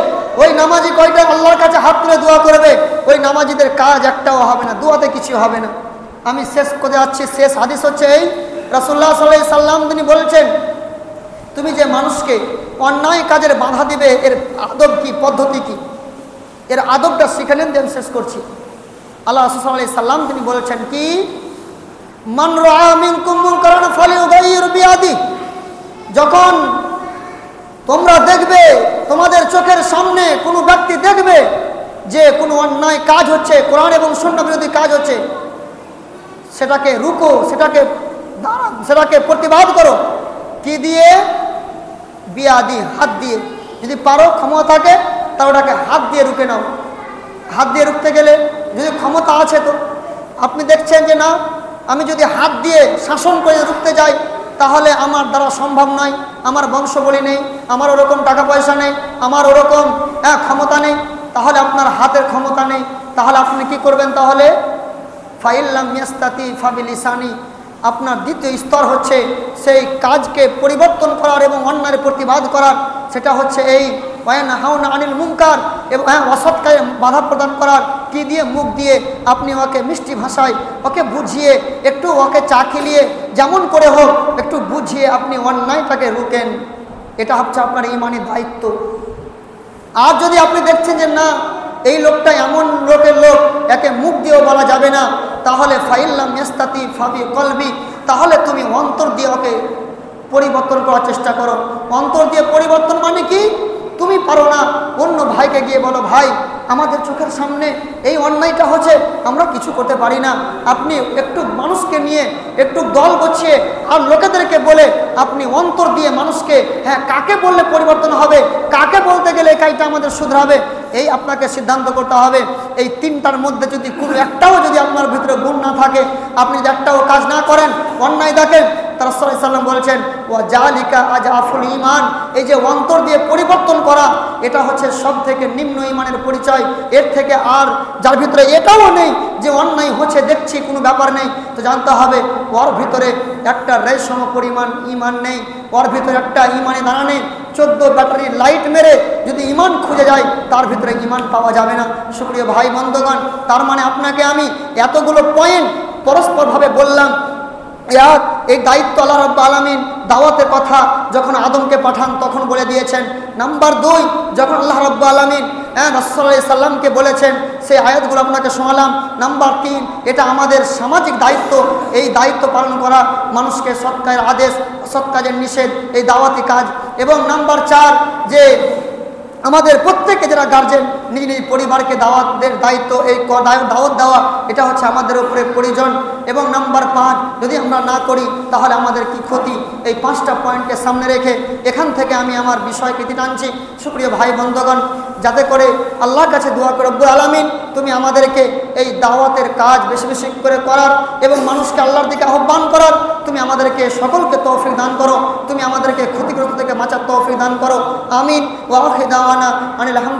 ওই নামাজি কয়টা আল্লাহর কাছে হাত তুলে দোয়া করবে, ওই নামাজিদের কাজ একটাও হবে না, দোয়াতে কিছু হবে না। আমি শেষ করে যাচ্ছি, শেষ হাদিস হচ্ছে এই, রাসূলুল্লাহ সাল্লাল্লাহু আলাইহি সাল্লাম তিনি বলছেন, তুমি যে মানুষকে অন্যায় কাজের বাধা দিবে, এর আদব কি, পদ্ধতি কি, এর আদবটা শিখে নেন, আমি শেষ করছি। আল্লাহ রাসূল সাল্লাল্লাহু আলাইহি সাল্লাম তিনি বলেছেন কি, মান রাআ মিনকুম মুনকারান ফালিয়ুগাইয়ির বিয়াদি, যখন তোমরা দেখবে, তোমাদের চোখের সামনে কোনো ব্যক্তি দেখবে যে কোনো অন্যায় কাজ হচ্ছে, কোরআন এবং সুন্নাহ বিরোধী কাজ হচ্ছে, সেটাকে রুকো, সেটাকে প্রতিবাদ করো। কি দিয়ে? বিয়াদি, হাত দিয়ে। যদি পারো, ক্ষমতা থাকে, তাহলে ওটাকে হাত দিয়ে রুখে নাও। হাত দিয়ে রুখতে গেলে যদি ক্ষমতা আছে, তো আপনি দেখছেন যে না, আমি যদি হাত দিয়ে শাসন করে রুখতে যাই, তাহলে আমার দ্বারা সম্ভব নয়, আমার বংশবলী নেই, আমার ওরকম টাকা পয়সা নেই, আমার ওরকম ক্ষমতা নেই, তাহলে আপনার হাতের ক্ষমতা নেই, তাহলে আপনি কি করবেন? তাহলে ফাইল্লাম ইয়াস্তাতি ফাবিলিসানি, আপনার দ্বিতীয় স্তর হচ্ছে সেই কাজকে পরিবর্তন করার এবং অন্যায়ের প্রতিবাদ করার, সেটা হচ্ছে এই ওয়ায়ানহাউনা আনিল মুনকার, এবং অসৎ কাজে বাধা প্রদান করার। কি দিয়ে? মুখ দিয়ে। আপনি ওকে মিষ্টি ভাষায় ওকে বুঝিয়ে, একটু ওকে চা খেলিয়ে, যেমন করে হোক একটু বুঝিয়ে আপনি অন্যায়টাকে রুকেন। এটা হচ্ছে আপনার ঈমানি দায়িত্ব। আর যদি আপনি দেখছেন যে না, এই লোকটা এমন লোকের লোক, একে মুখ দিয়েও বলা যাবে না, তাহলে ফাইল্লাম ইয়াস্তাতি ফাবি কলবি, তাহলে তুমি অন্তর দিয়ে ওকে পরিবর্তন করার চেষ্টা করো। অন্তর দিয়ে পরিবর্তন মানে কি? তুমি পারো না, অন্য ভাইকে গিয়ে বলো, ভাই আমাদের চোখের সামনে এই অন্যায়টা হচ্ছে, আমরা কিছু করতে পারি না। আপনি একটু মানুষকে নিয়ে একটু দল গোছিয়ে আর লোকেদেরকে বলে আপনি অন্তর দিয়ে মানুষকে, কাকে বললে পরিবর্তন হবে, কাকে বলতে গেলে কাজটা আমাদের শুধরাবে, এই আপনাকে সিদ্ধান্ত করতে হবে। এই তিনটার মধ্যে যদি কোনো একটাও যদি আপনার ভিতরে গুণ না থাকে, আপনি যদি একটাও কাজ না করেন, অন্যায় দেখেন, তারা রাসূল সাল্লাল্লাহু আলাইহি ওয়াসাল্লাম বলেছেন, ওয়া জালিকা আজআফুল ঈমান, এই যে অন্তর দিয়ে পরিবর্তন করা, এটা হচ্ছে সব থেকে নিম্ন ঈমানের পরিচয়। এর থেকে আর যার ভিতরে এটাও নেই যে অন্যায় হচ্ছে, দেখছি কোনো ব্যাপার নেই, তো জানতে হবে ওর ভিতরে একটা রেশম পরিমাণ ঈমান নেই, ওর ভিতরে একটা ঈমানে দানা নেই। 14 ব্যাটারি লাইট মেরে যদি ঈমান খুঁজে যায়, তার ভিতরে ঈমান পাওয়া যাবে না। শুকরিয়া ভাই বন্ধুগণ, তার মানে আপনাকে আমি এতগুলো পয়েন্ট পরস্পরভাবে বললাম। এই দায়িত্ব আল্লাহ রাব্বুল আলামিন দাওয়াতের কথা যখন আদমকে পাঠান তখন বলে দিয়েছেন। নাম্বার 2, যখন আল্লাহ রাব্বুল আলামিন রাসূল সাল্লাল্লাহু আলাইহি সাল্লামকে বলেছেন, সেই আয়াতগুলো আপনাকে শোনালাম। নাম্বার 3, এটা আমাদের সামাজিক দায়িত্ব, এই দায়িত্ব পালন করা, মানুষকে সৎ কাজের আদেশ, অসৎ কাজের নিষেধ, এই দাওয়াতি কাজ। এবং নাম্বার 4, যে আমাদের প্রত্যেকে যারা গার্জেন, নিজ নিজ পরিবারকে দাওয়াতের দায়িত্ব, এই দাওয়াত দেওয়া, এটা হচ্ছে আমাদের উপরে প্রয়োজন। এবং নাম্বার 5, যদি আমরা না করি তাহলে আমাদের কি ক্ষতি, এই 5টা পয়েন্টকে সামনে রেখে এখান থেকে আমি আমার বিষয়কে টানছি। শুকরিয়া ভাই বন্ধুগণ, যাতে করে আল্লাহর কাছে দোয়া করে রব্বুল আলামিন তুমি আমাদেরকে এই দাওয়াতের কাজ বেশি বেশি করে করার এবং মানুষকে আল্লাহর দিকে আহ্বান করার তুমি আমাদেরকে সকলকে তৌফিক দান করো, তুমি আমাদেরকে ক্ষতিগ্রস্ত থেকে বাঁচার তৌফিক দান করো। আমিন। ওয়া আখিরু দাওয়ানা আনিল হামদুলিল্লাহ।